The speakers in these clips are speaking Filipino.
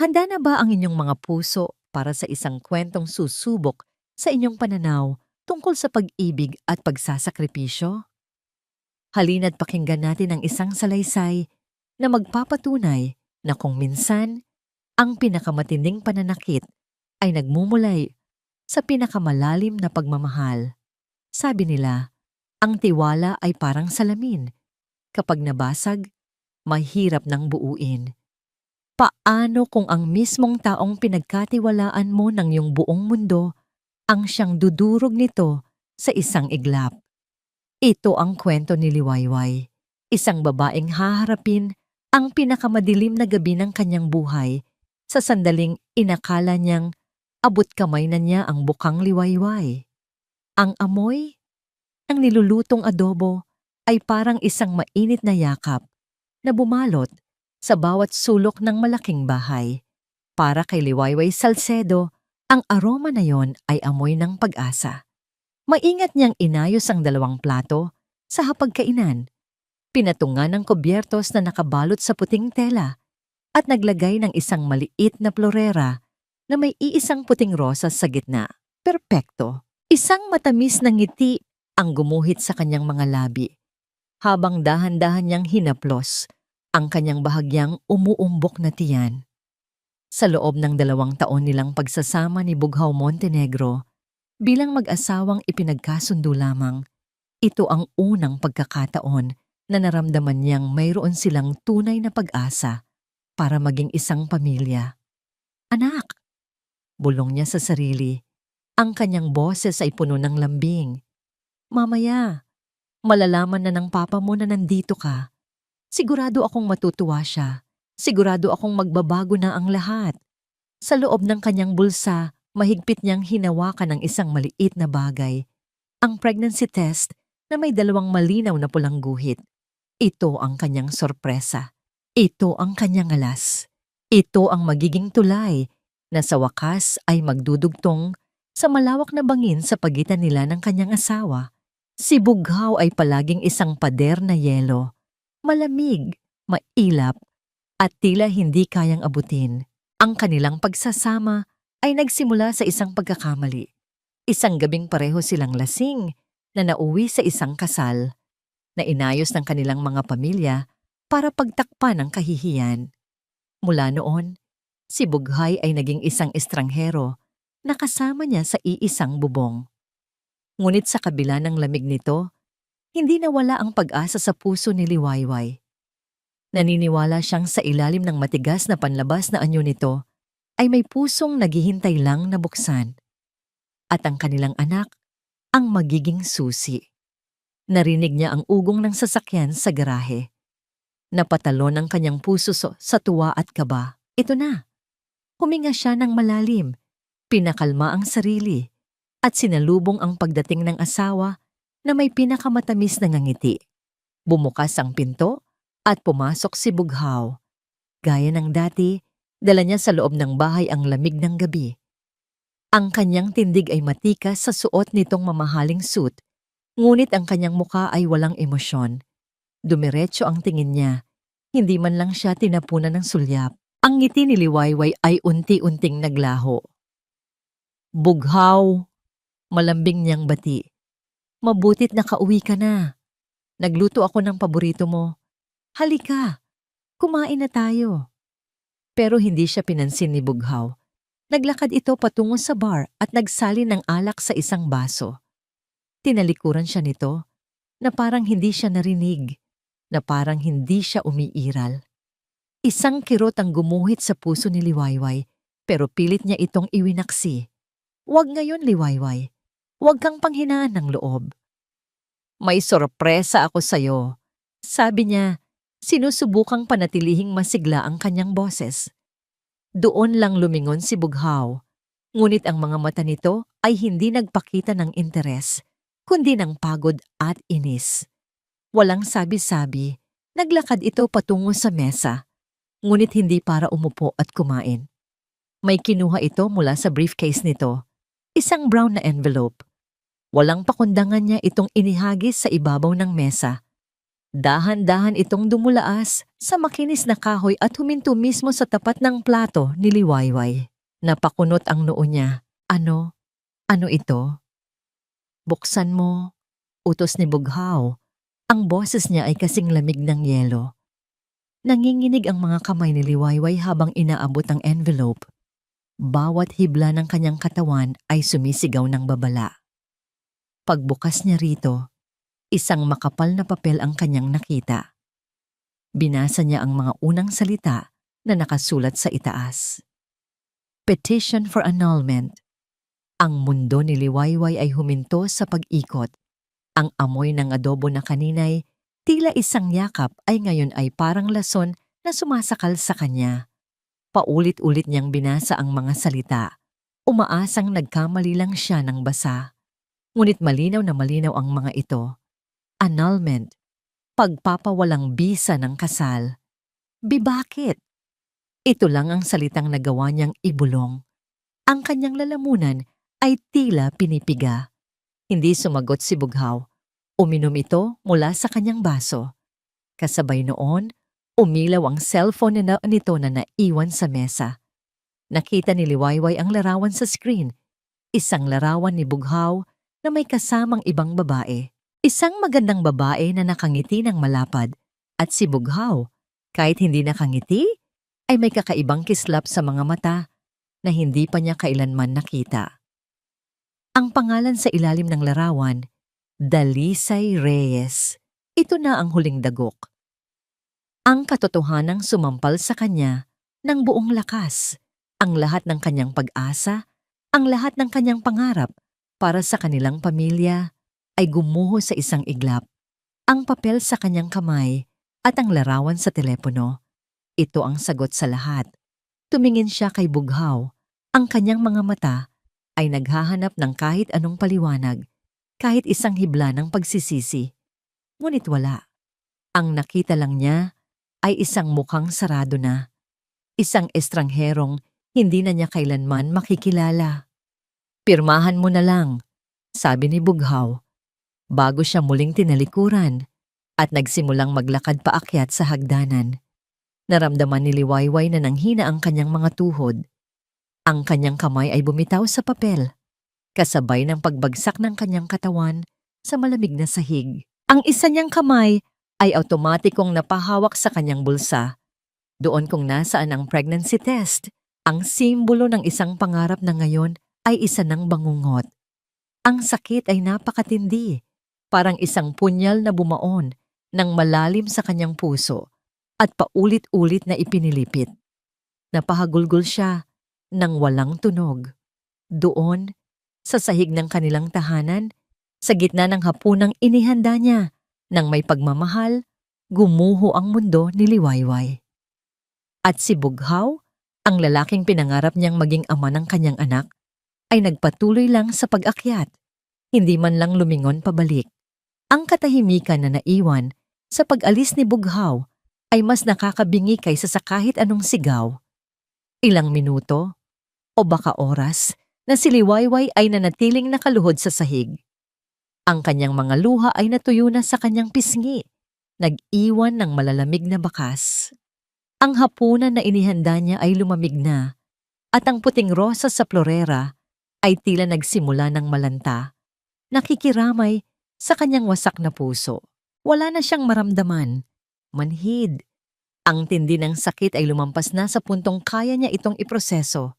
Handa na ba ang inyong mga puso para sa isang kwentong susubok sa inyong pananaw tungkol sa pag-ibig at pagsasakripisyo? Halina't pakinggan natin ang isang salaysay na magpapatunay na kung minsan ang pinakamatinding pananakit ay nagmumulay sa pinakamalalim na pagmamahal. Sabi nila, ang tiwala ay parang salamin. Kapag nabasag, mahirap nang buuin. Paano kung ang mismong taong pinagkatiwalaan mo ng iyong buong mundo ang siyang dudurog nito sa isang iglap? Ito ang kwento ni Liwayway, isang babaeng haharapin ang pinakamadilim na gabi ng kanyang buhay sa sandaling inakala niyang abot kamay na niya ang bukang liwayway. Ang amoy ng nilulutong adobo ay parang isang mainit na yakap na bumalot sa bawat sulok ng malaking bahay. Para kay Liwayway Salcedo, ang aroma na yon ay amoy ng pag-asa. Maingat niyang inayos ang 2 plato sa hapagkainan, pinatungan ng kubyertos na nakabalot sa puting tela at naglagay ng isang maliit na florera na may iisang puting rosas sa gitna. Perpekto. Isang matamis na ngiti ang gumuhit sa kanyang mga labi habang dahan-dahan niyang hinaplos ang kanyang bahagyang umuumbok na tiyan. Sa loob ng 2 taon nilang pagsasama ni Bughaw Montenegro, bilang mag-asawang ipinagkasundo lamang, ito ang unang pagkakataon na naramdaman niyang mayroon silang tunay na pag-asa para maging isang pamilya. Anak! Bulong niya sa sarili. Ang kanyang boses ay puno ng lambing. Mamaya, malalaman na ng papa mo na nandito ka. Sigurado akong matutuwa siya. Sigurado akong magbabago na ang lahat. Sa loob ng kanyang bulsa, mahigpit niyang hinawakan ng isang maliit na bagay. Ang pregnancy test na may 2 malinaw na pulang guhit. Ito ang kanyang sorpresa. Ito ang kanyang alas. Ito ang magiging tulay na sa wakas ay magdudugtong sa malawak na bangin sa pagitan nila ng kanyang asawa. Si Bughaw ay palaging isang pader na yelo. Malamig, mailap, at tila hindi kayang abutin. Ang kanilang pagsasama ay nagsimula sa isang pagkakamali. Isang gabing pareho silang lasing na nauwi sa isang kasal na inayos ng kanilang mga pamilya para pagtakpan ang kahihiyan. Mula noon, si Bughay ay naging isang estranghero na kasama niya sa iisang bubong. Ngunit sa kabila ng lamig nito, hindi nawala ang pag-asa sa puso ni Liwayway. Naniniwala siyang sa ilalim ng matigas na panlabas na anyo nito ay may pusong naghihintay lang na buksan. At ang kanilang anak ang magiging susi. Narinig niya ang ugong ng sasakyan sa garahe. Napatalon ang kanyang puso sa tuwa at kaba. Ito na. Huminga siya ng malalim, pinakalma ang sarili, at sinalubong ang pagdating ng asawa na may pinakamatamis na ngiti. Bumukas ang pinto at pumasok si Bughaw. Gaya ng dati, dala niya sa loob ng bahay ang lamig ng gabi. Ang kanyang tindig ay matikas sa suot nitong mamahaling suit, ngunit ang kanyang muka ay walang emosyon. Dumiretso ang tingin niya, hindi man lang siya tinapunan ng sulyap. Ang ngiti ni Liwayway ay unti-unting naglaho. Bughaw, malambing niyang bati. Mabutit nakauwi ka na. Nagluto ako ng paborito mo. Halika, kumain na tayo. Pero hindi siya pinansin ni Bughaw. Naglakad ito patungo sa bar at nagsalin ng alak sa isang baso. Tinalikuran siya nito na parang hindi siya narinig, na parang hindi siya umiiral. Isang kirot ang gumuhit sa puso ni Liwayway, pero pilit niya itong iwinaksi. Huwag ngayon, Liwayway. Huwag kang panghinaan ng loob. May sorpresa ako sa'yo. Sabi niya, sinusubukang panatilihing masigla ang kanyang boses. Doon lang lumingon si Bughaw, ngunit ang mga mata nito ay hindi nagpakita ng interes, kundi ng pagod at inis. Walang sabi-sabi, naglakad ito patungo sa mesa, ngunit hindi para umupo at kumain. May kinuha ito mula sa briefcase nito, isang brown na envelope. Walang pakundangan niya itong inihagis sa ibabaw ng mesa. Dahan-dahan itong dumulaas sa makinis na kahoy at huminto mismo sa tapat ng plato ni Liwayway. Napakunot ang noo niya. Ano? Ano ito? Buksan mo, utos ni Bughaw. Ang boses niya ay kasing lamig ng yelo. Nanginginig ang mga kamay ni Liwayway habang inaabot ang envelope. Bawat hibla ng kanyang katawan ay sumisigaw ng babala. Pagbukas niya rito, isang makapal na papel ang kanyang nakita. Binasa niya ang mga unang salita na nakasulat sa itaas. Petition for annulment. Ang mundo ni Liwayway ay huminto sa pag-ikot. Ang amoy ng adobo na kaninay, tila isang yakap ay ngayon ay parang lason na sumasakal sa kanya. Paulit-ulit niyang binasa ang mga salita. Umaasang nagkamali lang siya ng basa. Ngunit malinaw na malinaw ang mga ito. Annulment. Pagpapawalang bisa ng kasal. Bakit? Ito lang ang salitang nagawa niyang ibulong. Ang kanyang lalamunan ay tila pinipiga. Hindi sumagot si Bughaw. Uminom ito mula sa kanyang baso. Kasabay noon, umilaw ang cellphone nito na naiwan sa mesa. Nakita ni Liwayway ang larawan sa screen. Isang larawan ni Bughaw na may kasamang ibang babae. Isang magandang babae na nakangiti ng malapad. At si Bughaw, kahit hindi nakangiti, ay may kakaibang kislap sa mga mata na hindi pa niya kailanman nakita. Ang pangalan sa ilalim ng larawan, Dalisay Reyes. Ito na ang huling dagok. Ang katotohanang sumampal sa kanya ng buong lakas, ang lahat ng kanyang pag-asa, ang lahat ng kanyang pangarap para sa kanilang pamilya ay gumuho sa isang iglap. Ang papel sa kanyang kamay at ang larawan sa telepono. Ito ang sagot sa lahat. Tumingin siya kay Bughaw. Ang kanyang mga mata ay naghahanap ng kahit anong paliwanag, kahit isang hibla ng pagsisisi. Ngunit wala. Ang nakita lang niya ay isang mukhang sarado na. Isang estrangherong hindi na niya kailanman makikilala. Pirmahan mo na lang, sabi ni Bughaw, bago siya muling tinalikuran at nagsimulang maglakad paakyat sa hagdanan. Naramdaman ni Liwayway na nanghina ang kanyang mga tuhod. Ang kanyang kamay ay bumitaw sa papel, kasabay ng pagbagsak ng kanyang katawan sa malamig na sahig. Ang isa niyang kamay ay automatikong napahawak sa kanyang bulsa. Doon kung nasaan ang pregnancy test, ang simbolo ng isang pangarap na ngayon ay isa ng bangungot. Ang sakit ay napakatindi, parang isang punyal na bumaon ng malalim sa kanyang puso at paulit-ulit na ipinilipit. Napahagulgol siya nang walang tunog. Doon, sa sahig ng kanilang tahanan, sa gitna ng hapunang inihanda niya, nang may pagmamahal, gumuho ang mundo ni Liwayway. At si Bughaw, ang lalaking pinangarap niyang maging ama ng kanyang anak, ay nagpatuloy lang sa pag-akyat, hindi man lang lumingon pabalik. Ang katahimikan na naiwan sa pag-alis ni Bughaw ay mas nakakabingi kaysa sa kahit anong sigaw. Ilang minuto, o baka oras, na si Liwayway ay nanatiling nakaluhod sa sahig. Ang kanyang mga luha ay natuyo na sa kanyang pisngi, nag-iwan ng malalamig na bakas. Ang hapunan na inihanda niya ay lumamig na, at ang puting rosas sa florera ay tila nagsimula ng malanta, nakikiramay sa kanyang wasak na puso. Wala na siyang maramdaman. Manhid. Ang tindi ng sakit ay lumampas na sa puntong kaya niya itong iproseso.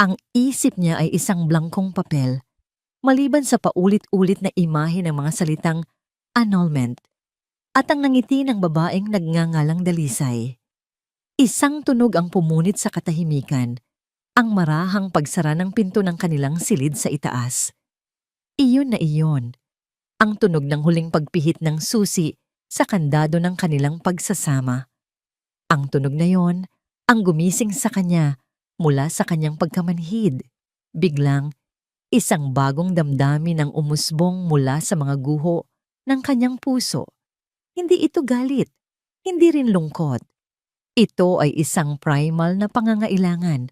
Ang isip niya ay isang blankong papel, maliban sa paulit-ulit na imahe ng mga salitang annulment at ang nangiti ng babaeng nagngangalang Dalisay. Isang tunog ang pumunit sa katahimikan, ang marahang pagsara ng pinto ng kanilang silid sa itaas. Iyon na iyon, ang tunog ng huling pagpihit ng susi sa kandado ng kanilang pagsasama. Ang tunog na yon ang gumising sa kanya mula sa kanyang pagkamanhid. Biglang, isang bagong damdamin ang umusbong mula sa mga guho ng kanyang puso. Hindi ito galit, hindi rin lungkot. Ito ay isang primal na pangangailangan.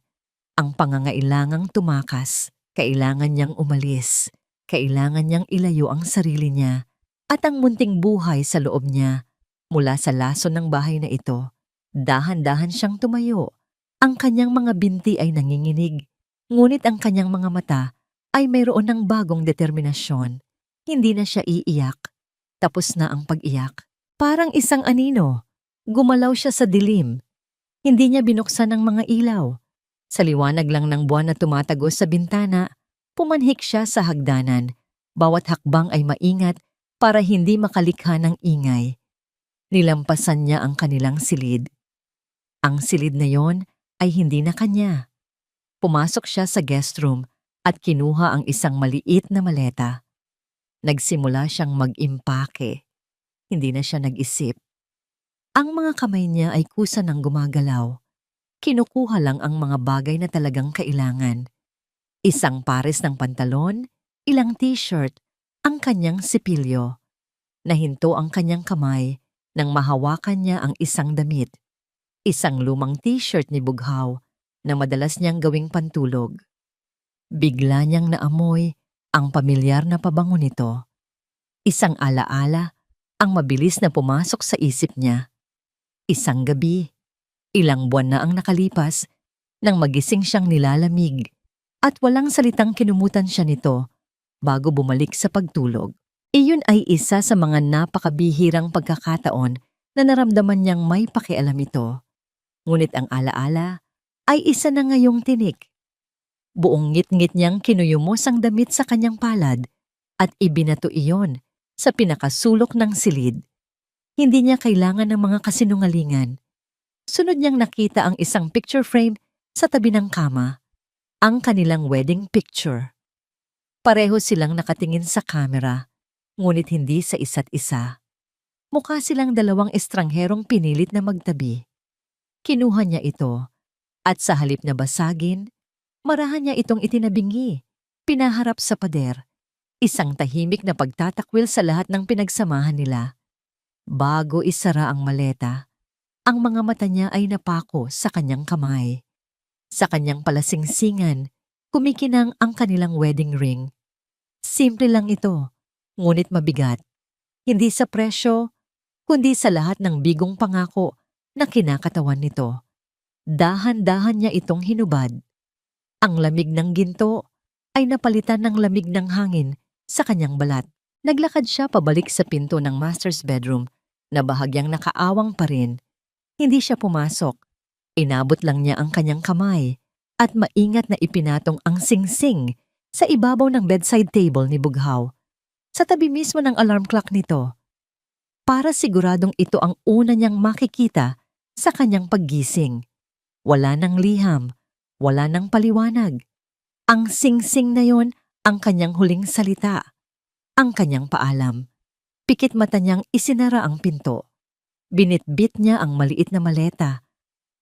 Ang pangangailangang tumakas, kailangan niyang umalis, kailangan niyang ilayo ang sarili niya at ang munting buhay sa loob niya Mula sa lason ng bahay na ito, dahan-dahan siyang tumayo. Ang kanyang mga binti ay nanginginig, ngunit ang kanyang mga mata ay mayroon ng bagong determinasyon. Hindi na siya iiyak. Tapos na ang pag-iyak. Parang isang anino. Gumalaw siya sa dilim. Hindi niya binuksan ang mga ilaw. Sa liwanag lang ng buwan na tumatagos sa bintana, pumanhik siya sa hagdanan. Bawat hakbang ay maingat para hindi makalikha ng ingay. Nilampasan niya ang kanilang silid. Ang silid na yon ay hindi na kanya. Pumasok siya sa guest room at kinuha ang isang maliit na maleta. Nagsimula siyang mag-impake. Hindi na siya nag-isip. Ang mga kamay niya ay kusa ng gumagalaw. Kinukuha lang ang mga bagay na talagang kailangan. Isang pares ng pantalon, ilang t-shirt, ang kanyang sipilyo. Nahinto ang kanyang kamay nang mahawakan niya ang isang damit. Isang lumang t-shirt ni Bughaw na madalas niyang gawing pantulog. Bigla niyang naamoy ang pamilyar na pabango nito. Isang alaala ang mabilis na pumasok sa isip niya. Isang gabi, ilang buwan na ang nakalipas nang magising siyang nilalamig at walang salitang kinumutan siya nito bago bumalik sa pagtulog. Iyon ay isa sa mga napakabihirang pagkakataon na naramdaman niyang may pakialam ito. Ngunit ang alaala ay isa na ngayong tinik. Buong ngit-ngit niyang kinuyumos ang damit sa kanyang palad at ibinato iyon sa pinakasulok ng silid. Hindi niya kailangan ng mga kasinungalingan. Sunod niyang nakita ang isang picture frame sa tabi ng kama, ang kanilang wedding picture. Pareho silang nakatingin sa kamera, ngunit hindi sa isa't isa. Mukha silang dalawang estrangherong pinilit na magtabi. Kinuha niya ito, at sa halip na basagin, marahan niya itong itinabingi, pinaharap sa pader. Isang tahimik na pagtatakwil sa lahat ng pinagsamahan nila. Bago isara ang maleta, ang mga mata niya ay napako sa kanyang kamay. Sa kanyang palasingsingan, kumikinang ang kanilang wedding ring. Simple lang ito, ngunit mabigat. Hindi sa presyo, kundi sa lahat ng bigong pangako na kinakatawan nito. Dahan-dahan niya itong hinubad. Ang lamig ng ginto ay napalitan ng lamig ng hangin sa kanyang balat. Naglakad siya pabalik sa pinto ng master's bedroom na bahagyang nakaawang pa rin. Hindi siya pumasok. Inabot lang niya ang kanyang kamay at maingat na ipinatong ang singsing sa ibabaw ng bedside table ni Bughaw, sa tabi mismo ng alarm clock nito. Para siguradong ito ang una niyang makikita sa kanyang paggising. Wala nang liham, wala nang paliwanag. Ang singsing na yon ang kanyang huling salita, ang kanyang paalam. Pikit mata niyang isinara ang pinto. Binitbit niya ang maliit na maleta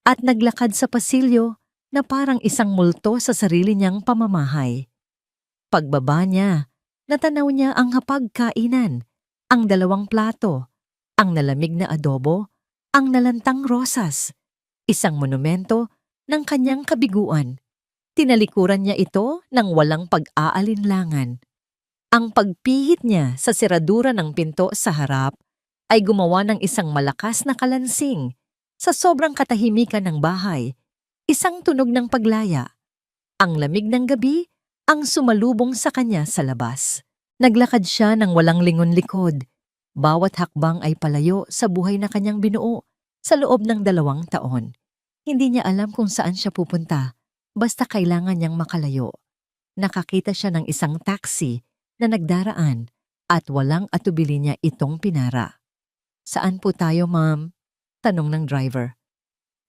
at naglakad sa pasilyo na parang isang multo sa sarili niyang pamamahay. Pagbaba niya, natanaw niya ang hapagkainan, ang dalawang plato, ang nalamig na adobo, ang nalantang rosas, isang monumento ng kanyang kabiguan. Tinalikuran niya ito ng walang pag-aalinlangan. Ang pagpihit niya sa seradura ng pinto sa harap ay gumawa ng isang malakas na kalansing sa sobrang katahimikan ng bahay, isang tunog ng paglaya. Ang lamig ng gabi ang sumalubong sa kanya sa labas. Naglakad siya ng walang lingon likod. Bawat hakbang ay palayo sa buhay na kanyang binuo sa loob ng 2 taon. Hindi niya alam kung saan siya pupunta, basta kailangan niyang makalayo. Nakakita siya ng isang taxi na nagdaraan at walang atubili niya itong pinara. "Saan po tayo, ma'am?" tanong ng driver.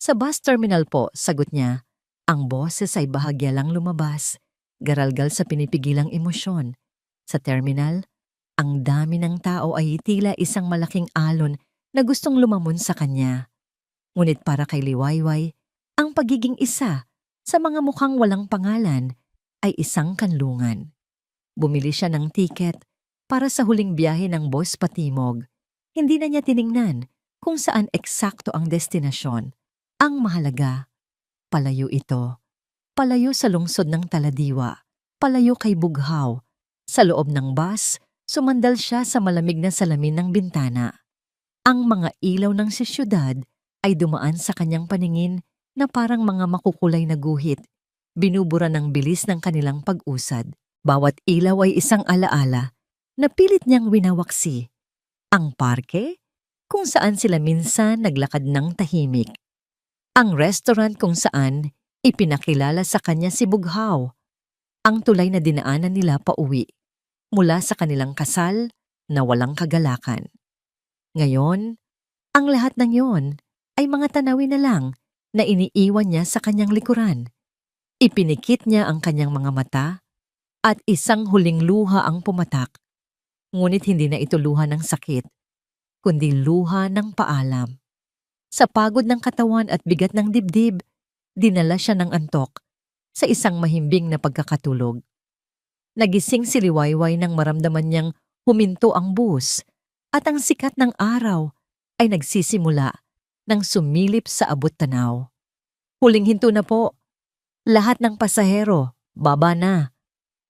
"Sa bus terminal po," sagot niya. Ang boses ay bahagya lang lumabas, garalgal sa pinipigilang emosyon. Sa terminal, ang dami ng tao ay tila isang malaking alon na gustong lumamon sa kanya. Ngunit para kay Liwayway, ang pagiging isa sa mga mukhang walang pangalan ay isang kanlungan. Bumili siya ng tiket para sa huling biyahe ng bus patimog. Hindi na niya tiningnan kung saan eksakto ang destinasyon. Ang mahalaga, palayo ito. Palayo sa lungsod ng Taladiwa. Palayo kay Bughaw. Sa loob ng bus, sumandal siya sa malamig na salamin ng bintana. Ang mga ilaw ng siyudad ay dumaan sa kanyang paningin na parang mga makukulay na guhit, binubura ng bilis ng kanilang pag-usad. Bawat ilaw ay isang alaala na pilit niyang winawaksi. Ang parke, kung saan sila minsan naglakad ng tahimik. Ang restaurant kung saan ipinakilala sa kanya si Bughaw. Ang tulay na dinaanan nila pauwi mula sa kanilang kasal na walang kagalakan. Ngayon, ang lahat ng yon ay mga tanawin na lang na iniiwan niya sa kanyang likuran. Ipinikit niya ang kanyang mga mata at isang huling luha ang pumatak. Ngunit hindi na ito luha ng sakit, kundi luha ng paalam. Sa pagod ng katawan at bigat ng dibdib, dinala siya ng antok sa isang mahimbing na pagkakatulog. Nagising si Liwayway nang maramdaman niyang huminto ang bus at ang sikat ng araw ay nagsisimula nang sumilip sa abot tanaw. Huling hinto na po. Lahat ng pasahero, baba na.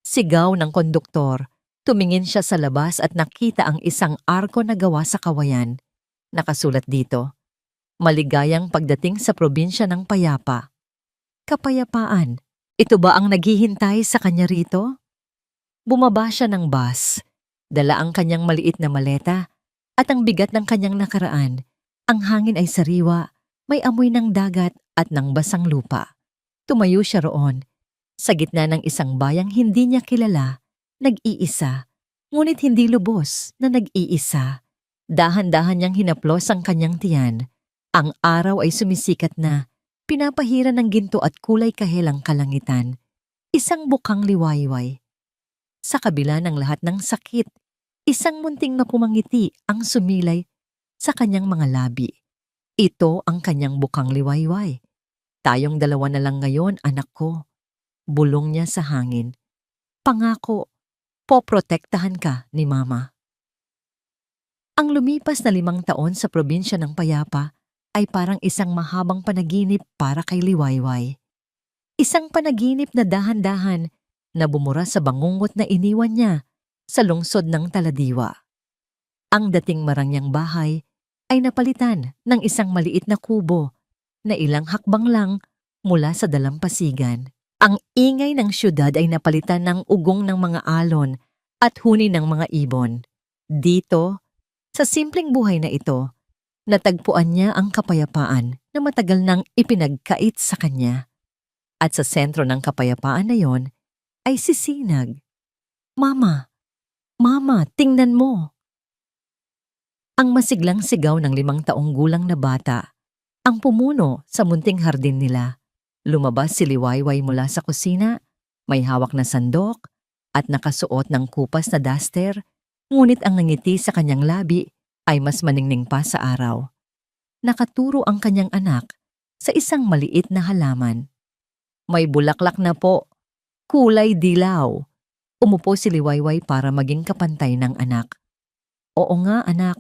Sigaw ng konduktor. Tumingin siya sa labas at nakita ang isang arko na gawa sa kawayan. Nakasulat dito, "Maligayang pagdating sa probinsya ng Payapa." Kapayapaan. Ito ba ang naghihintay sa kanya rito? Bumaba siya ng bus. Dala ang kanyang maliit na maleta at ang bigat ng kanyang nakaraan. Ang hangin ay sariwa, may amoy ng dagat at ng basang lupa. Tumayo siya roon, sa gitna ng isang bayang hindi niya kilala, nag-iisa, ngunit hindi lubos na nag-iisa. Dahan-dahan niyang hinaplos ang kanyang tiyan. Ang araw ay sumisikat na, pinapahira ng ginto at kulay kahelang kalangitan. Isang bukang liwayway. Sa kabila ng lahat ng sakit, isang munting na pumangiti ang sumilay sa kanyang mga labi. Ito ang kanyang bukang liwayway. "Tayong dalawa na lang ngayon, anak ko." Bulong niya sa hangin. "Pangako, poprotektahan ka ni Mama." Ang lumipas na 5 taon sa probinsya ng Payapa ay parang isang mahabang panaginip para kay Liwayway. Isang panaginip na dahan-dahan na bumura sa bangungot na iniwan niya sa lungsod ng Taladiwa. Ang dating marangyang bahay ay napalitan ng isang maliit na kubo na ilang hakbang lang mula sa dalampasigan. Ang ingay ng siyudad ay napalitan ng ugong ng mga alon at huni ng mga ibon. Dito, sa simpleng buhay na ito, natagpuan niya ang kapayapaan na matagal nang ipinagkait sa kanya. At sa sentro ng kapayapaan na yon ay si Sinag. "Mama! Mama, tingnan mo!" Ang masiglang sigaw ng 5 taong gulang na bata, ang pumuno sa munting hardin nila. Lumabas si Liwayway mula sa kusina, may hawak na sandok at nakasuot ng kupas na duster, ngunit ang ngiti sa kanyang labi ay mas maningning pa sa araw. Nakaturo ang kanyang anak sa isang maliit na halaman. "May bulaklak na po, kulay dilaw." Umupo si Liwayway para maging kapantay ng anak. "Oo nga, anak,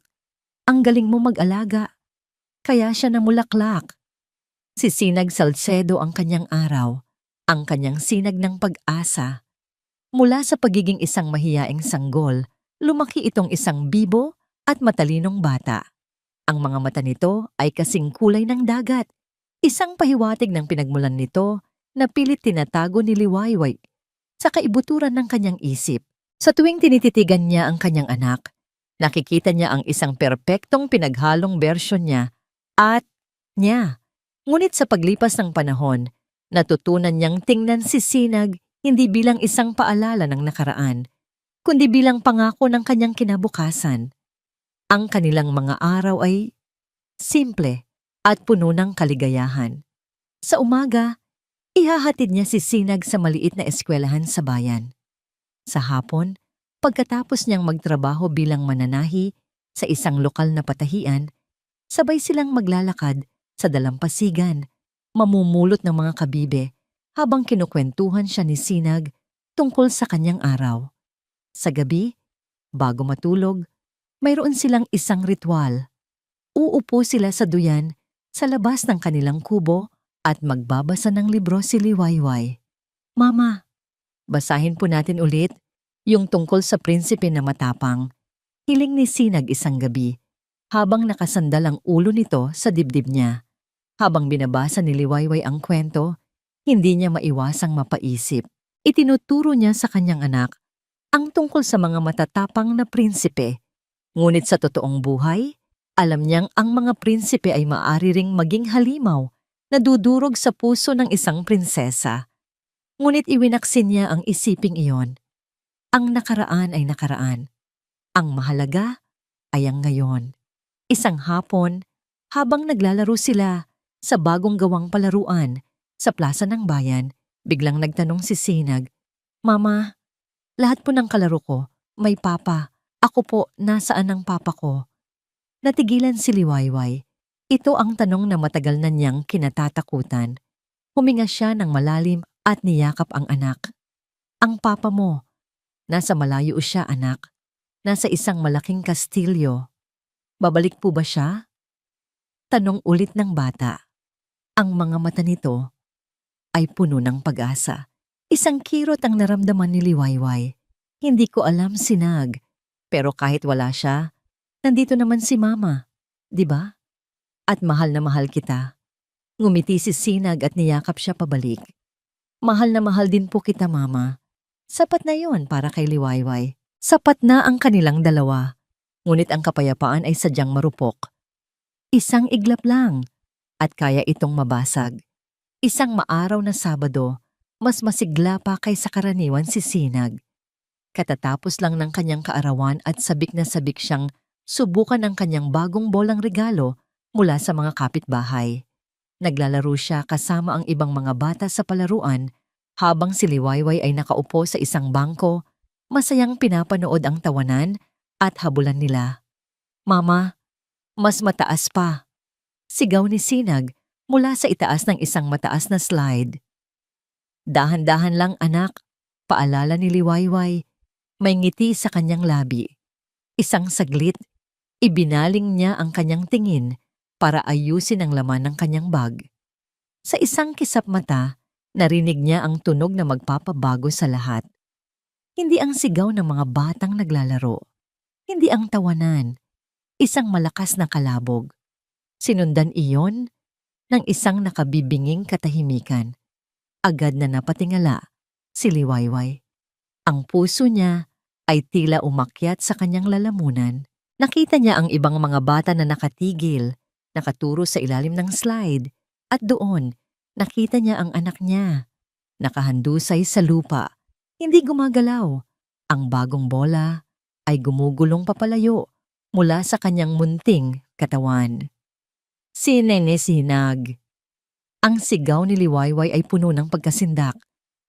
ang galing mo mag-alaga. Kaya siya namulaklak." Si Sinag Salcedo ang kanyang araw, ang kanyang sinag ng pag-asa. Mula sa pagiging isang mahiyaing sanggol, lumaki itong isang bibo at matalinong bata. Ang mga mata nito ay kasing kulay ng dagat. Isang pahiwatig ng pinagmulan nito na pilit tinatago ni Liwayway sa kaibuturan ng kanyang isip. Sa tuwing tinititigan niya ang kanyang anak, nakikita niya ang isang perpektong pinaghalong bersyon niya at niya. Ngunit sa paglipas ng panahon, natutunan niyang tingnan si Sinag hindi bilang isang paalala ng nakaraan, kundi bilang pangako ng kanyang kinabukasan. Ang kanilang mga araw ay simple at puno ng kaligayahan. Sa umaga, ihahatid niya si Sinag sa maliit na eskwelahan sa bayan. Sa hapon, pagkatapos niyang magtrabaho bilang mananahi sa isang lokal na patahian, sabay silang maglalakad sa dalampasigan, mamumulot ng mga kabibe habang kinukwentuhan siya ni Sinag tungkol sa kanyang araw. Sa gabi, bago matulog, mayroon silang isang ritual. Uupo sila sa duyan sa labas ng kanilang kubo at magbabasa ng libro si Liwayway. "Mama, basahin po natin ulit yung tungkol sa prinsipe na matapang." Hiling ni Sinag isang gabi, habang nakasandal ang ulo nito sa dibdib niya. Habang binabasa ni Liwayway ang kwento, hindi niya maiwasang mapaisip. Itinuturo niya sa kanyang anak ang tungkol sa mga matatapang na prinsipe. Ngunit sa totoong buhay, alam niyang ang mga prinsipe ay maaari ring maging halimaw na dudurog sa puso ng isang prinsesa. Ngunit iwinaksin niya ang isiping iyon. Ang nakaraan ay nakaraan. Ang mahalaga ay ang ngayon. Isang hapon, habang naglalaro sila sa bagong gawang palaruan sa plaza ng bayan, biglang nagtanong si Sinag, "Mama, lahat po ng kalaro ko, may papa. Ako po, nasaan ang papa ko?" Natigilan si Liwayway. Ito ang tanong na matagal na niyang kinatatakutan. Huminga siya ng malalim at niyakap ang anak. "Ang papa mo, nasa malayo siya, anak. Nasa isang malaking kastilyo. Babalik po ba siya?" Tanong ulit ng bata. Ang mga mata nito ay puno ng pag-asa. Isang kirot ang naramdaman ni Liwayway. "Hindi ko alam, Sinag. Pero kahit wala siya, nandito naman si Mama. 'Di ba? At mahal na mahal kita." Ngumiti si Sinag at niyakap siya pabalik. "Mahal na mahal din po kita, Mama." Sapat na yon para kay Liwayway. Sapat na ang kanilang dalawa. Ngunit ang kapayapaan ay sadyang marupok. Isang iglap lang at kaya itong mabasag. Isang maaraw na Sabado, mas masigla pa kaysa karaniwan si Sinag. Katatapos lang ng kanyang kaarawan at sabik na sabik siyang subukan ang kanyang bagong bolang regalo mula sa mga kapitbahay. Naglalaro siya kasama ang ibang mga bata sa palaruan habang si Liwayway ay nakaupo sa isang bangko, masayang pinapanood ang tawanan at habulan nila. "Mama, mas mataas pa!" Sigaw ni Sinag mula sa itaas ng isang mataas na slide. "Dahan-dahan lang, anak," paalala ni Liwayway. May ngiti sa kanyang labi. Isang saglit, ibinaling niya ang kanyang tingin para ayusin ang laman ng kanyang bag. Sa isang kisap mata, narinig niya ang tunog na magpapabago sa lahat. Hindi ang sigaw ng mga batang naglalaro. Hindi ang tawanan. Isang malakas na kalabog. Sinundan iyon ng isang nakabibinging katahimikan. Agad na napatingala si Liwayway. Ang puso niya ay tila umakyat sa kanyang lalamunan. Nakita niya ang ibang mga bata na nakatigil, nakaturo sa ilalim ng slide, at doon nakita niya ang anak niya. Nakahandusay sa lupa, hindi gumagalaw. Ang bagong bola ay gumugulong papalayo mula sa kanyang munting katawan. "Si Nene Sinag." Ang sigaw ni Liwayway ay puno ng pagkasindak.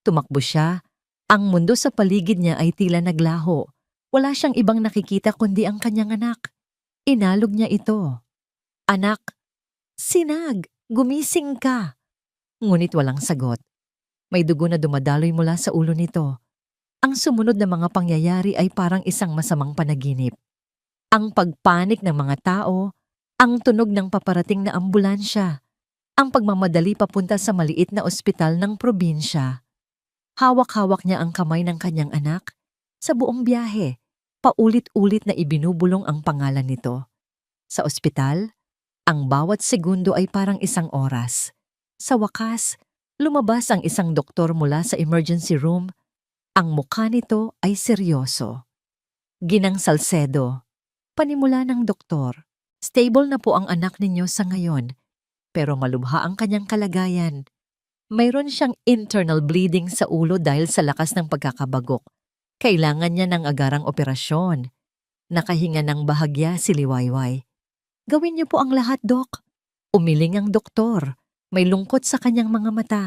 Tumakbo siya. Ang mundo sa paligid niya ay tila naglaho. Wala siyang ibang nakikita kundi ang kanyang anak. Inalog niya ito. "Anak, Sinag, gumising ka." Ngunit walang sagot. May dugo na dumadaloy mula sa ulo nito. Ang sumunod na mga pangyayari ay parang isang masamang panaginip. Ang pagpanik ng mga tao, ang tunog ng paparating na ambulansya, ang pagmamadali papunta sa maliit na ospital ng probinsya. Hawak-hawak niya ang kamay ng kanyang anak. Sa buong biyahe, paulit-ulit na ibinubulong ang pangalan nito. Sa ospital, ang bawat segundo ay parang isang oras. Sa wakas, lumabas ang isang doktor mula sa emergency room. Ang mukha nito ay seryoso. "Ginang Salcedo," panimula ng doktor, "stable na po ang anak ninyo sa ngayon, pero malubha ang kanyang kalagayan. Mayroon siyang internal bleeding sa ulo dahil sa lakas ng pagkakabagok. Kailangan niya ng agarang operasyon." Nakahinga ng bahagya si Liwayway. "Gawin niyo po ang lahat, Dok." Umiling ang doktor. May lungkot sa kanyang mga mata.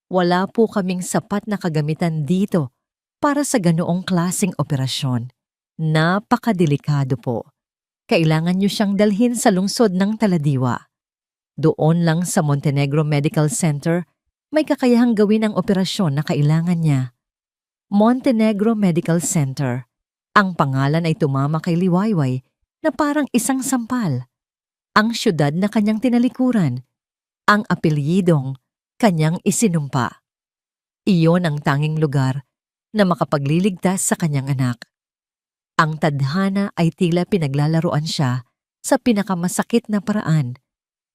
"Wala po kaming sapat na kagamitan dito para sa ganoong klaseng operasyon. Napakadelikado po. Kailangan niyo siyang dalhin sa lungsod ng Taladiwa. Doon lang sa Montenegro Medical Center, may kakayahang gawin ang operasyon na kailangan niya." Montenegro Medical Center. Ang pangalan ay tumama kay Liwayway na parang isang sampal. Ang syudad na kanyang tinalikuran. Ang apelyidong kanyang isinumpa. Iyon ang tanging lugar na makapagliligtas sa kanyang anak. Ang tadhana ay tila pinaglalaroan siya sa pinakamasakit na paraan.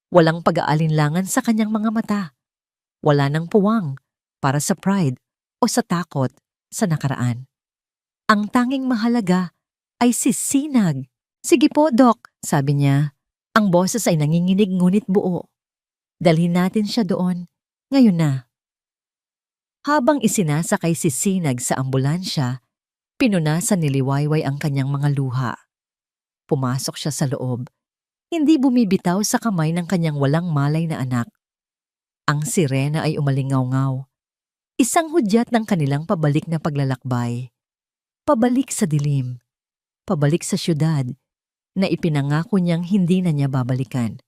Walang pag-aalinlangan sa kanyang mga mata. Wala nang puwang para sa pride o sa takot sa nakaraan. Ang tanging mahalaga ay si Sinag. Sige po, Doc, sabi niya. Ang boses ay nanginginig ngunit buo. Dalhin natin siya doon. Ngayon na. Habang isinasakay si Sinag sa ambulansya, pinunasan ni Liwayway ang kanyang mga luha. Pumasok siya sa loob. Hindi bumibitaw sa kamay ng kanyang walang malay na anak. Ang sirena ay umalingaw-ngaw. Isang hudyat ng kanilang pabalik na paglalakbay. Pabalik sa dilim. Pabalik sa syudad na ipinangako niyang hindi na niya babalikan.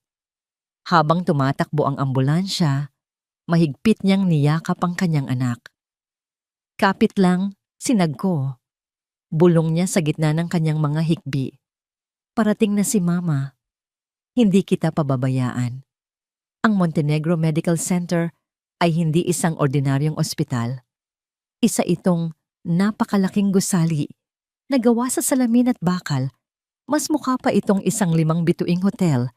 Habang tumatakbo ang ambulansya, mahigpit niyang niyakap ang kanyang anak. Kapit lang, Sinag ko. Bulong niya sa gitna ng kanyang mga hikbi. Parating na si Mama. Hindi kita pababayaan. Ang Montenegro Medical Center ay hindi isang ordinaryong ospital. Isa itong napakalaking gusali na gawa sa salamin at bakal. Mas mukha pa itong isang 5 bituing hotel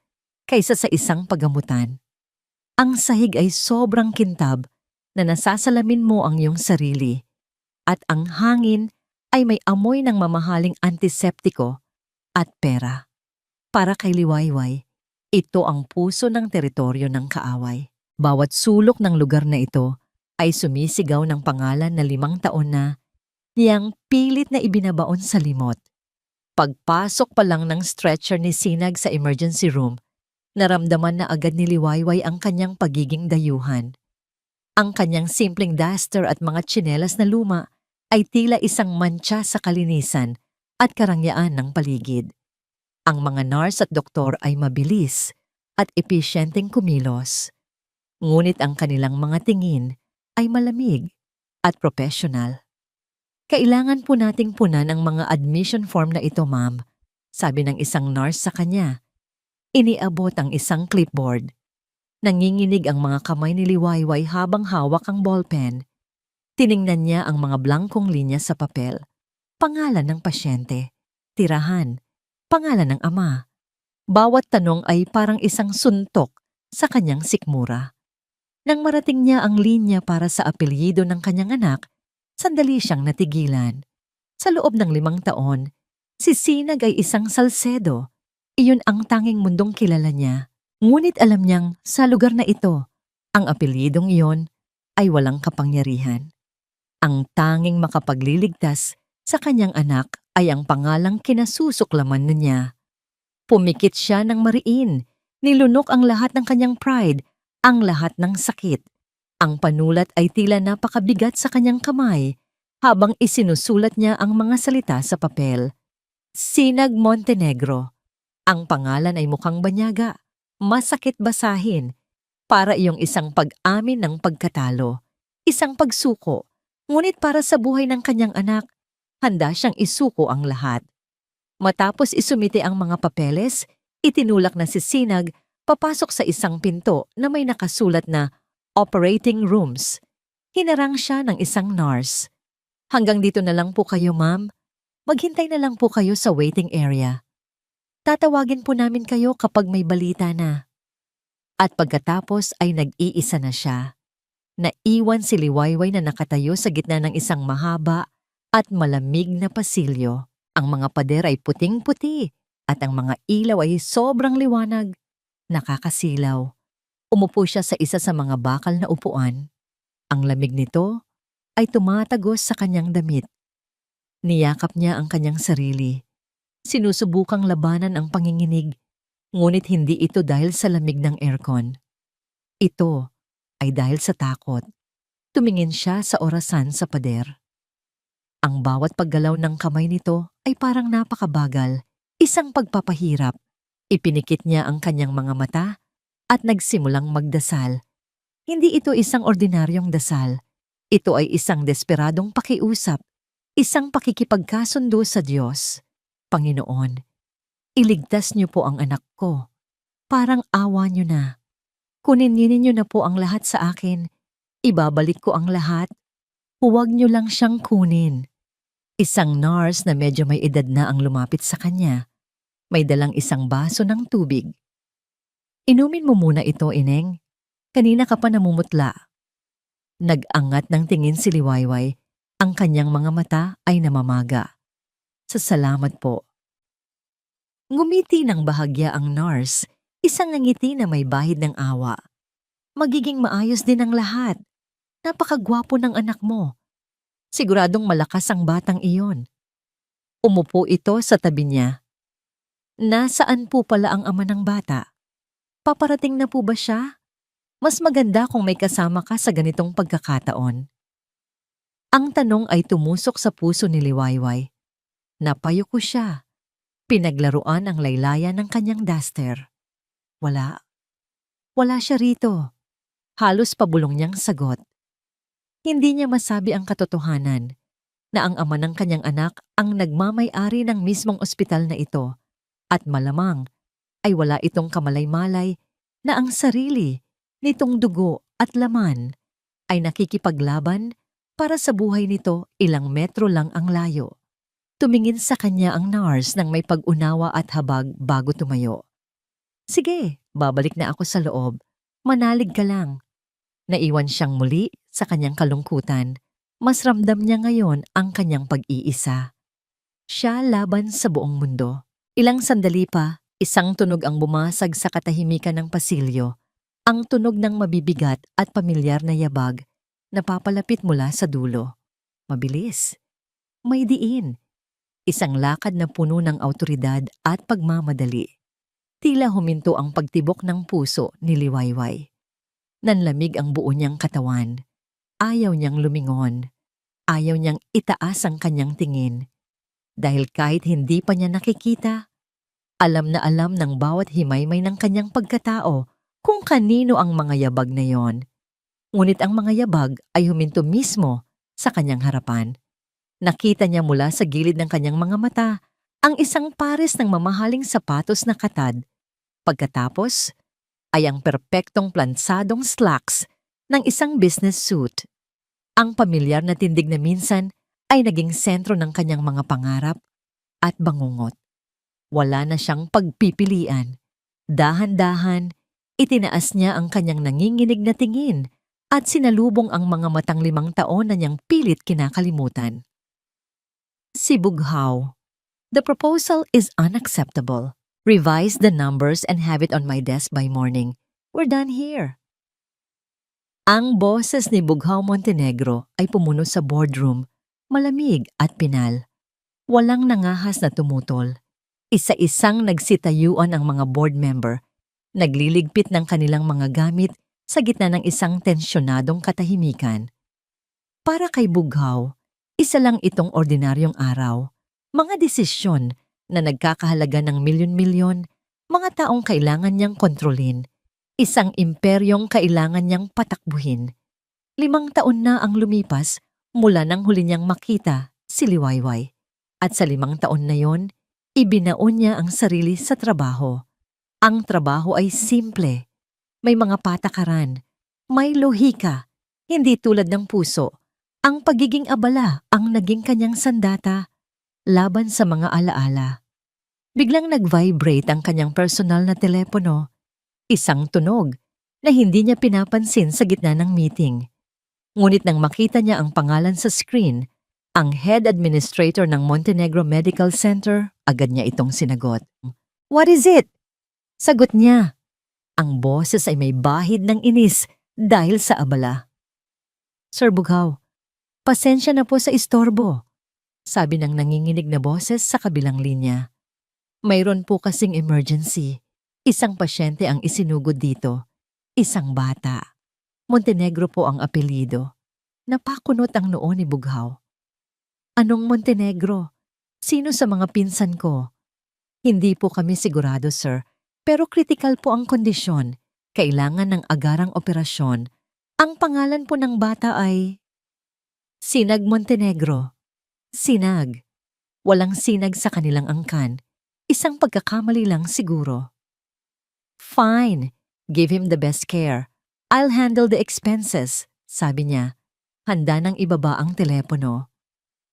kaysa sa isang pagamutan. Ang sahig ay sobrang kintab na nasasalamin mo ang iyong sarili at ang hangin ay may amoy ng mamahaling antiseptiko at pera. Para kay Liwayway, ito ang puso ng teritoryo ng kaaway. Bawat sulok ng lugar na ito ay sumisigaw ng pangalan na 5 taon na niyang pilit na ibinabaon sa limot. Pagpasok pa lang ng stretcher ni Sinag sa emergency room, naramdaman na agad ni Liwayway ang kanyang pagiging dayuhan. Ang kanyang simpleng duster at mga tsinelas na luma ay tila isang mantsa sa kalinisan at karangyaan ng paligid. Ang mga nurse at doktor ay mabilis at episyenteng kumilos. Ngunit ang kanilang mga tingin ay malamig at professional. Kailangan po nating punan ang mga admission form na ito, ma'am, sabi ng isang nurse sa kanya. Iniabot ang isang clipboard. Nanginginig ang mga kamay ni Liwayway habang hawak ang ballpen. Tiningnan niya ang mga blangkong linya sa papel. Pangalan ng pasyente, tirahan, pangalan ng ama. Bawat tanong ay parang isang suntok sa kanyang sikmura. Nang marating niya ang linya para sa apelyido ng kanyang anak, sandali siyang natigilan. Sa loob ng 5 taon, si Sinag ay isang Salcedo. Iyon ang tanging mundong kilala niya. Ngunit alam niyang sa lugar na ito, ang apelyidong iyon ay walang kapangyarihan. Ang tanging makapagliligtas sa kanyang anak ay ang pangalang kinasusuklaman na niya. Pumikit siya ng mariin, nilunok ang lahat ng kanyang pride, ang lahat ng sakit. Ang panulat ay tila napakabigat sa kanyang kamay habang isinusulat niya ang mga salita sa papel. Sinag Montenegro. Ang pangalan ay mukhang banyaga, masakit basahin, para iyong isang pag-amin ng pagkatalo, isang pagsuko, ngunit para sa buhay ng kanyang anak, handa siyang isuko ang lahat. Matapos isumite ang mga papeles, itinulak na si Sinag papasok sa isang pinto na may nakasulat na operating rooms. Hinarang siya ng isang nurse. Hanggang dito na lang po kayo, ma'am. Maghintay na lang po kayo sa waiting area. Tatawagin po namin kayo kapag may balita na. At pagkatapos ay nag-iisa na siya. Naiwan si Liwayway na nakatayo sa gitna ng isang mahaba at malamig na pasilyo. Ang mga pader ay puting-puti at ang mga ilaw ay sobrang liwanag. Nakakasilaw. Umupo siya sa isa sa mga bakal na upuan. Ang lamig nito ay tumatagos sa kanyang damit. Niyakap niya ang kanyang sarili. Sinusubukang labanan ang panginginig, ngunit hindi ito dahil sa lamig ng aircon. Ito ay dahil sa takot. Tumingin siya sa orasan sa pader. Ang bawat paggalaw ng kamay nito ay parang napakabagal, isang pagpapahirap. Ipinikit niya ang kanyang mga mata at nagsimulang magdasal. Hindi ito isang ordinaryong dasal. Ito ay isang desperadong pakiusap, isang pakikipagkasundo sa Diyos. Panginoon, iligtas niyo po ang anak ko. Parang awa niyo na. Kunin niyo na po ang lahat sa akin. Ibabalik ko ang lahat. Huwag niyo lang siyang kunin. Isang nurse na medyo may edad na ang lumapit sa kanya. May dalang isang baso ng tubig. Inumin mo muna ito, Ineng. Kanina ka pa namumutla. Nag-angat ng tingin si Liwayway. Ang kanyang mga mata ay namamaga. Salamat po. Ngumiti ng bahagya ang nurse, isang ngiti na may bahid ng awa. Magiging maayos din ang lahat. Napakagwapo ng anak mo. Siguradong malakas ang batang iyon. Umupo ito sa tabi niya. Nasaan po pala ang ama ng bata? Paparating na po ba siya? Mas maganda kung may kasama ka sa ganitong pagkakataon. Ang tanong ay tumusok sa puso ni Liwayway. Napayuko siya. Pinaglaruan ang laylayan ng kanyang duster. Wala. Wala siya rito. Halos pabulong niyang sagot. Hindi niya masabi ang katotohanan na ang ama ng kanyang anak ang nagmamay-ari ng mismong ospital na ito at malamang ay wala itong kamalay-malay na ang sarili nitong dugo at laman ay nakikipaglaban para sa buhay nito ilang metro lang ang layo. Tumingin sa kanya ang nurse ng may pag-unawa at habag bago tumayo. Sige, babalik na ako sa loob. Manalig ka lang. Naiwan siyang muli sa kanyang kalungkutan. Mas ramdam niya ngayon ang kanyang pag-iisa. Siya laban sa buong mundo. Ilang sandali pa, isang tunog ang bumasag sa katahimikan ng pasilyo. Ang tunog ng mabibigat at pamilyar na yabag na papalapit mula sa dulo. Mabilis. May diin. Isang lakad na puno ng awtoridad at pagmamadali. Tila huminto ang pagtibok ng puso ni Liwayway. Nanlamig ang buo niyang katawan. Ayaw niyang lumingon. Ayaw niyang itaas ang kanyang tingin. Dahil kahit hindi pa niya nakikita, alam na alam ng bawat himaymay ng kanyang pagkatao kung kanino ang mga yabag na yon. Ngunit ang mga yabag ay huminto mismo sa kanyang harapan. Nakita niya mula sa gilid ng kanyang mga mata ang isang pares ng mamahaling sapatos na katad. Pagkatapos ay ang perpektong plansadong slacks ng isang business suit. Ang pamilyar na tindig na minsan ay naging sentro ng kanyang mga pangarap at bangungot. Wala na siyang pagpipilian. Dahan-dahan, itinaas niya ang kanyang nanginginig na tingin at sinalubong ang mga matang 5 taon na niyang pilit kinakalimutan. Si Bughaw. The proposal is unacceptable. Revise the numbers and have it on my desk by morning. We're done here. Ang boses ni Bughaw Montenegro ay pumuno sa boardroom, malamig at pinal. Walang nangahas na tumutol. Isa-isang nagsitayuan ang mga board member, nagliligpit ng kanilang mga gamit sa gitna ng isang tensyonadong katahimikan. Para kay Bughaw, isa lang itong ordinaryong araw. Mga desisyon na nagkakahalaga ng milyon-milyon, mga taong kailangan niyang kontrolin, isang imperyong kailangan niyang patakbuhin. 5 taon na ang lumipas mula nang huli niyang makita si Liwayway. At sa 5 taon na yon, ibinaon niya ang sarili sa trabaho. Ang trabaho ay simple. May mga patakaran. May lohika. Hindi tulad ng puso. Ang pagiging abala ang naging kanyang sandata laban sa mga alaala. Biglang nag-vibrate ang kanyang personal na telepono. Isang tunog na hindi niya pinapansin sa gitna ng meeting. Ngunit nang makita niya ang pangalan sa screen, ang head administrator ng Montenegro Medical Center, agad niya itong sinagot. What is it? Sagot niya. Ang boses ay may bahid ng inis dahil sa abala. Sir Bughaw, pasensya na po sa istorbo, sabi ng nanginginig na boses sa kabilang linya. Mayroon po kasing emergency. Isang pasyente ang isinugod dito. Isang bata. Montenegro po ang apelyido. Napakunot ang noo ni Bughaw. Anong Montenegro? Sino sa mga pinsan ko? Hindi po kami sigurado, sir. Pero kritikal po ang kondisyon. Kailangan ng agarang operasyon. Ang pangalan po ng bata ay Sinag Montenegro. Sinag. Walang sinag sa kanilang angkan. Isang pagkakamali lang siguro. Fine. Give him the best care. I'll handle the expenses, sabi niya. Handa nang ibaba ang telepono.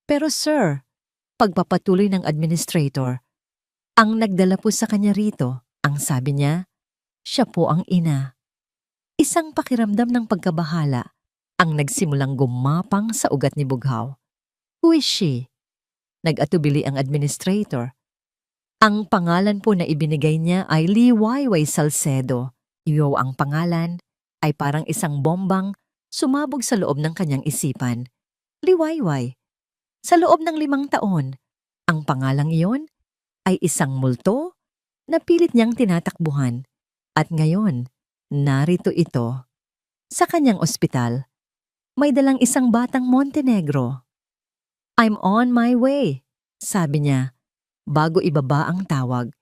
Pero sir, pagpapatuloy ng administrator, Ang nagdala po sa kanya rito, ang sabi niya, siya po ang ina. Isang pakiramdam ng pagkabahala ang nagsimulang gumapang sa ugat ni Bughaw. Who is she? Nag-atubili ang administrator. Ang pangalan po na ibinigay niya ay Liwayway Salcedo. Iyo ang pangalan ay parang isang bombang sumabog sa loob ng kanyang isipan. Liwayway. Sa loob ng 5 taon, ang pangalang iyon ay isang multo na pilit niyang tinatakbuhan. At ngayon, narito ito. Sa kanyang ospital, may dalang isang batang Montenegro. I'm on my way, sabi niya. Bago ibaba ang tawag,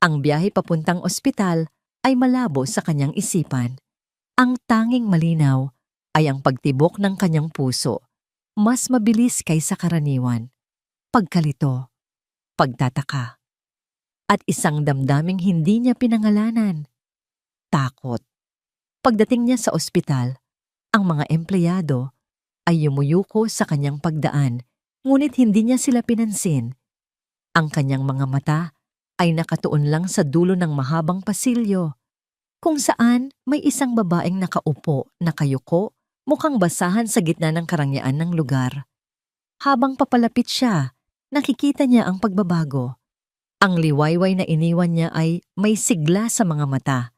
ang biyahe papuntang ospital ay malabo sa kanyang isipan. Ang tanging malinaw ay ang pagtibok ng kanyang puso, mas mabilis kaysa karaniwan. Pagkalito, pagtataka, at isang damdaming hindi niya pinangalanan. Takot. Pagdating niya sa ospital, ang mga empleyado ay yumuyuko sa kanyang pagdaan, ngunit hindi niya sila pinansin. Ang kanyang mga mata ay nakatuon lang sa dulo ng mahabang pasilyo, kung saan may isang babaeng nakaupo, nakayuko, mukhang basahan sa gitna ng karangyaan ng lugar. Habang papalapit siya, nakikita niya ang pagbabago. Ang liwayway na iniwan niya ay may sigla sa mga mata.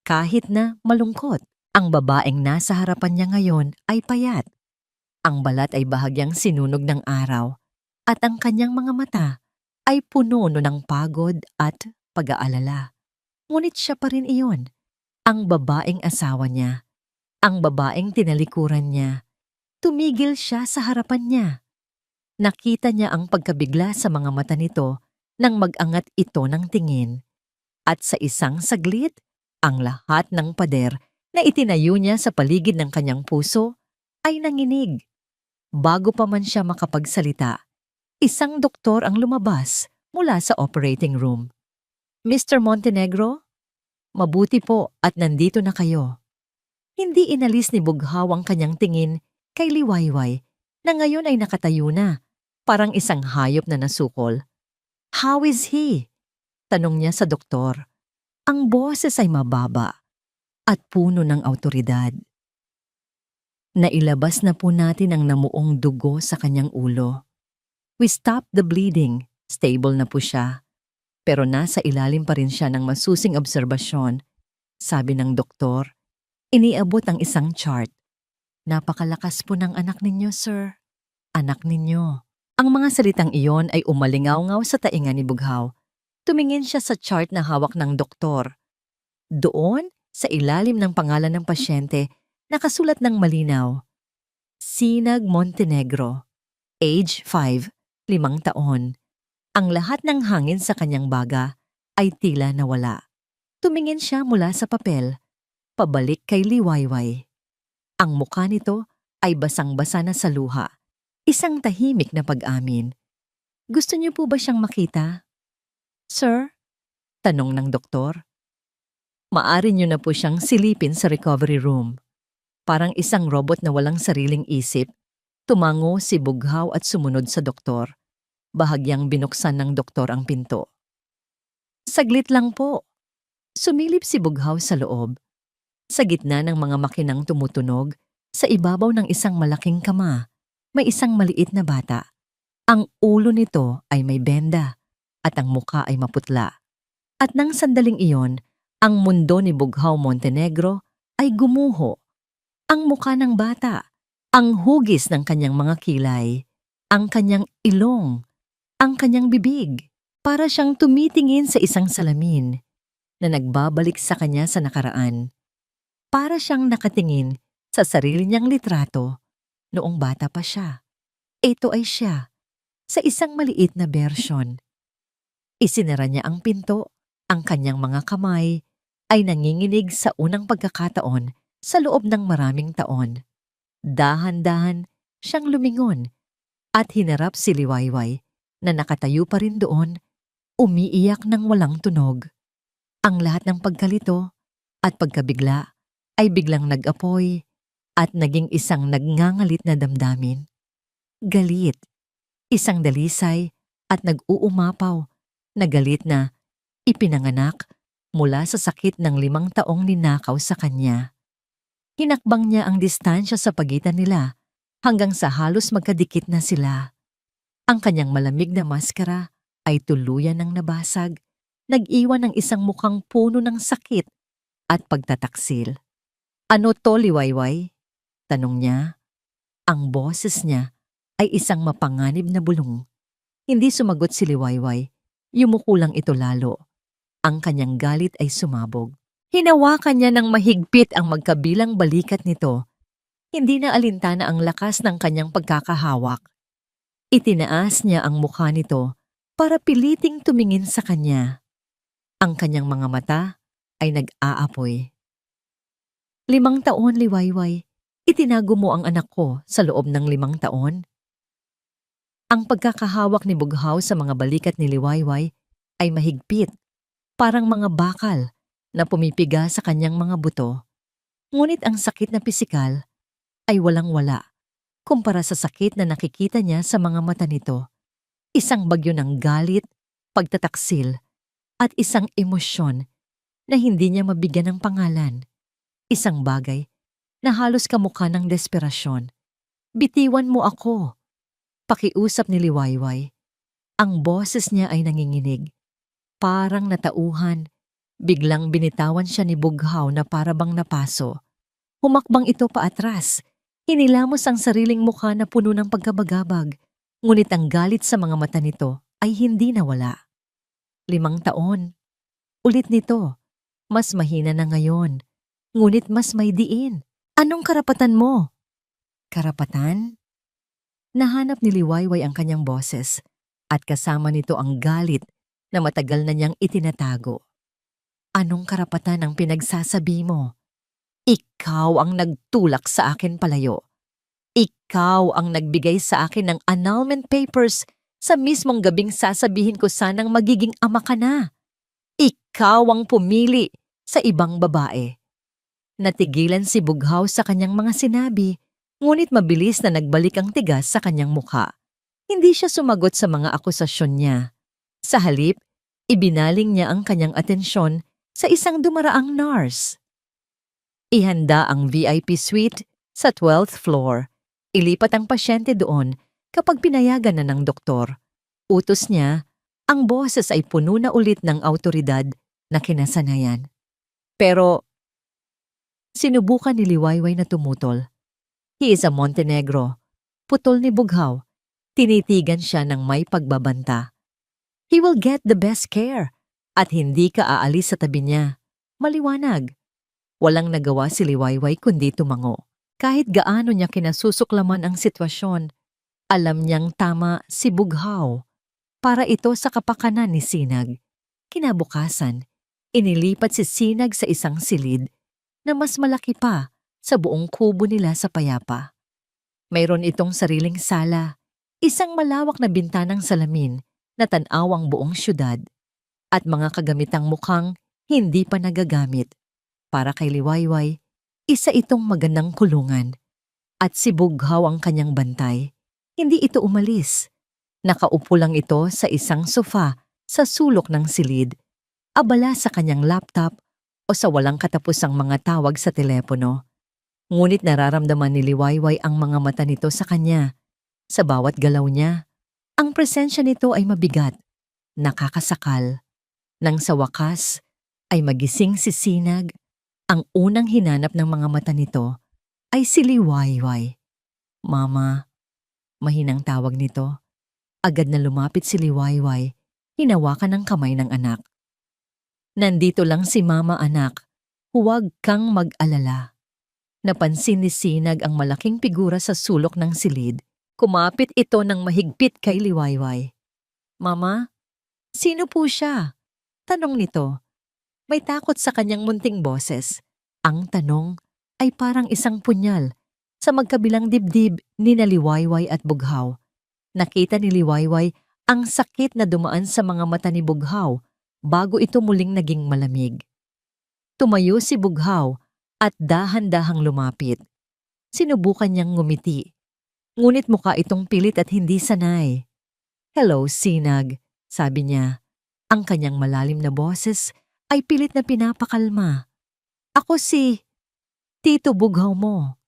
Kahit na malungkot, ang babaeng nasa harapan niya ngayon ay payat. Ang balat ay bahagyang sinunog ng araw, at ang kanyang mga mata ay puno ng pagod at pag-aalala. Ngunit siya pa rin iyon, ang babaeng asawa niya, ang babaeng tinalikuran niya. Tumigil siya sa harapan niya. Nakita niya ang pagkabigla sa mga mata nito nang mag-angat ito ng tingin. At sa isang saglit, ang lahat ng pader na itinayo niya sa paligid ng kanyang puso ay nanginig. Bago pa man siya makapagsalita, isang doktor ang lumabas mula sa operating room. Mr. Montenegro, mabuti po at nandito na kayo. Hindi inalis ni Bughaw ang kanyang tingin kay Liwayway na ngayon ay nakatayo na, parang isang hayop na nasukol. How is he? Tanong niya sa doktor. Ang boses ay mababa at puno ng awtoridad. Nailabas na po natin ang namuong dugo sa kanyang ulo. We stopped the bleeding. Stable na po siya. Pero nasa ilalim pa rin siya ng masusing obserbasyon. Sabi ng doktor, iniabot ang isang chart. Napakalakas po ng anak ninyo, sir. Anak ninyo. Ang mga salitang iyon ay umalingaw-ngaw sa tainga ni Bughaw. Tumingin siya sa chart na hawak ng doktor. Doon, sa ilalim ng pangalan ng pasyente, nakasulat ng malinaw. Sinag Montenegro. Age 5. 5 taon. Ang lahat ng hangin sa kanyang baga ay tila nawala. Tumingin siya mula sa papel, pabalik kay Liwayway. Ang mukha nito ay basang-basa na sa luha. Isang tahimik na pag-amin. Gusto niyo po ba siyang makita? Sir? Tanong ng doktor. Maari niyo na po siyang silipin sa recovery room. Parang isang robot na walang sariling isip, tumango si Bughaw at sumunod sa doktor. Bahagyang binuksan ng doktor ang pinto. Saglit lang po. Sumilip si Bughaw sa loob. Sa gitna ng mga makinang tumutunog, sa ibabaw ng isang malaking kama, may isang maliit na bata. Ang ulo nito ay may benda at ang mukha ay maputla. At nang sandaling iyon, ang mundo ni Bughaw Montenegro ay gumuho. Ang mukha ng bata, ang hugis ng kanyang mga kilay, ang kanyang ilong, ang kanyang bibig, para siyang tumitingin sa isang salamin na nagbabalik sa kanya sa nakaraan. Para siyang nakatingin sa sarili niyang litrato noong bata pa siya. Ito ay siya, sa isang maliit na bersyon. Isinara niya ang pinto, ang kanyang mga kamay ay nanginginig sa unang pagkakataon sa loob ng maraming taon. Dahan-dahan siyang lumingon at hinarap si Liwayway na nakatayo pa rin doon, umiiyak ng walang tunog. Ang lahat ng pagkalito at pagkabigla ay biglang nag-apoy at naging isang nagngangalit na damdamin. Galit, isang dalisay at nag-uumapaw na galit na Ipinanganak mula sa sakit ng 5 taong ninakaw sa kanya. Hinakbang niya ang distansya sa pagitan nila hanggang sa halos magkadikit na sila. Ang kanyang malamig na maskara ay tuluyan ng nabasag, nag-iwan ng isang mukhang puno ng sakit at pagtataksil. "Ano to, Liwayway?" tanong niya. Ang boses niya ay isang mapanganib na bulong. Hindi sumagot si Liwayway, yumuko lang ito lalo. Ang kanyang galit ay sumabog. Hinawakan niya ng mahigpit ang magkabilang balikat nito. Hindi na alintana ang lakas ng kanyang pagkakahawak. Itinaas niya ang mukha nito para piliting tumingin sa kanya. Ang kanyang mga mata ay nag-aapoy. 5 taon, Liwayway. Itinago mo ang anak ko sa loob ng 5 taon? Ang pagkakahawak ni Bughaw sa mga balikat ni Liwayway ay mahigpit, parang mga bakal na pumipiga sa kanyang mga buto. Ngunit ang sakit na pisikal ay walang-wala kumpara sa sakit na nakikita niya sa mga mata nito. Isang bagyo ng galit, pagtataksil, at isang emosyon na hindi niya mabigyan ng pangalan. Isang bagay na halos kamukha ng desperasyon. "Bitiwan mo ako," pakiusap ni Liwayway. Ang boses niya ay nanginginig. Parang natauhan, biglang binitawan siya ni Bughaw na parabang napaso. Humakbang ito paatras. Hinilamos ang sariling mukha na puno ng pagkabagabag. Ngunit ang galit sa mga mata nito ay hindi nawala. 5 taon. Ulit nito. Mas mahina na ngayon. Ngunit mas may diin. "Anong karapatan mo?" "Karapatan?" Nahanap ni Liwayway ang kanyang boses at kasama nito ang galit na matagal na niyang itinatago. "Anong karapatan ang pinagsasabi mo? Ikaw ang nagtulak sa akin palayo. Ikaw ang nagbigay sa akin ng annulment papers sa mismong gabing sasabihin ko sanang magiging ama ka na. Ikaw ang pumili sa ibang babae." Natigilan si Bughaw sa kanyang mga sinabi, ngunit mabilis na nagbalik ang tigas sa kanyang mukha. Hindi siya sumagot sa mga akusasyon niya. Sa halip, ibinaling niya ang kanyang atensyon sa isang dumaraang nurse. Ihanda ang VIP suite sa 12th floor. Ilipat ang pasyente doon kapag pinayagan na ng doktor. Utos niya, ang boses ay puno na ulit ng awtoridad na kinasanayan. Pero sinubukan ni Liwayway na tumutol. He is a Montenegro. Putol ni Bughaw. Tinitigan siya ng may pagbabanta. He will get the best care at hindi ka aalis sa tabi niya. Maliwanag. Walang nagawa si Liwayway kundi tumango. Kahit gaano niya kinasusuklaman ang sitwasyon, alam niyang tama si Bughaw. Para ito sa kapakanan ni Sinag. Kinabukasan, inilipat si Sinag sa isang silid na mas malaki pa sa buong kubo nila sa Payapa. Mayroon itong sariling sala, isang malawak na bintanang salamin na tanaw ang buong syudad, at mga kagamitang mukhang hindi pa nagagamit. Para kay Liwayway, isa itong magandang kulungan. At si Bughaw ang kanyang bantay. Hindi ito umalis. Nakaupo lang ito sa isang sofa sa sulok ng silid, abala sa kanyang laptop o sa walang katapusang mga tawag sa telepono. Ngunit nararamdaman ni Liwayway ang mga mata nito sa kanya. Sa bawat galaw niya, ang presensya nito ay mabigat, nakakasakal. Nang sa wakas ay magising si Sinag, ang unang hinanap ng mga mata nito ay si Liwayway. "Mama," mahinang tawag nito. Agad na lumapit si Liwayway, hinawakan ng kamay ng anak. "Nandito lang si Mama, anak. Huwag kang mag-alala." Napansin ni Sinag ang malaking figura sa sulok ng silid. Kumapit ito ng mahigpit kay Liwayway. "Mama, sino po siya?" tanong nito. May takot sa kanyang munting boses. Ang tanong ay parang isang punyal sa magkabilang dibdib ni Liwayway at Bughaw. Nakita ni Liwayway ang sakit na dumaan sa mga mata ni Bughaw bago ito muling naging malamig. Tumayo si Bughaw at dahan-dahang lumapit. Sinubukan niyang ngumiti, ngunit mukha itong pilit at hindi sanay. "Hello, Sinag," sabi niya. Ang kanyang malalim na boses ay pilit na pinapakalma. Ako si Tito Bughaw mo.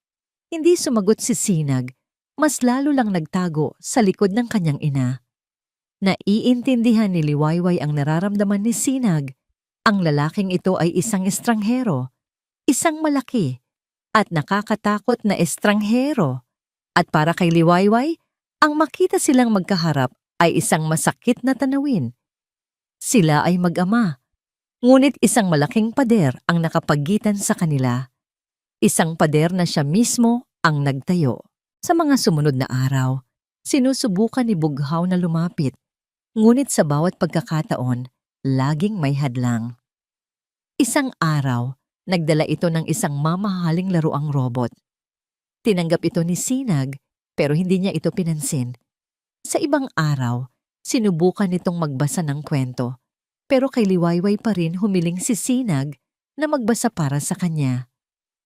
Hindi sumagot si Sinag, mas lalo lang nagtago sa likod ng kanyang ina. Naiintindihan ni Liwayway ang nararamdaman ni Sinag. Ang lalaking ito ay isang estranghero, isang malaki at nakakatakot na estranghero. At para kay Liwayway, ang makita silang magkaharap ay isang masakit na tanawin. Sila ay mag-ama, ngunit isang malaking pader ang nakapaggitan sa kanila. Isang pader na siya mismo ang nagtayo. Sa mga sumunod na araw, sinusubukan ni Bughaw na lumapit, ngunit sa bawat pagkakataon, laging may hadlang. Isang araw, nagdala ito ng isang mamahaling laruang robot. Tinanggap ito ni Sinag, pero hindi niya ito pinansin. Sa ibang araw, sinubukan nitong magbasa ng kwento, pero kay Liwayway pa rin humiling si Sinag na magbasa para sa kanya.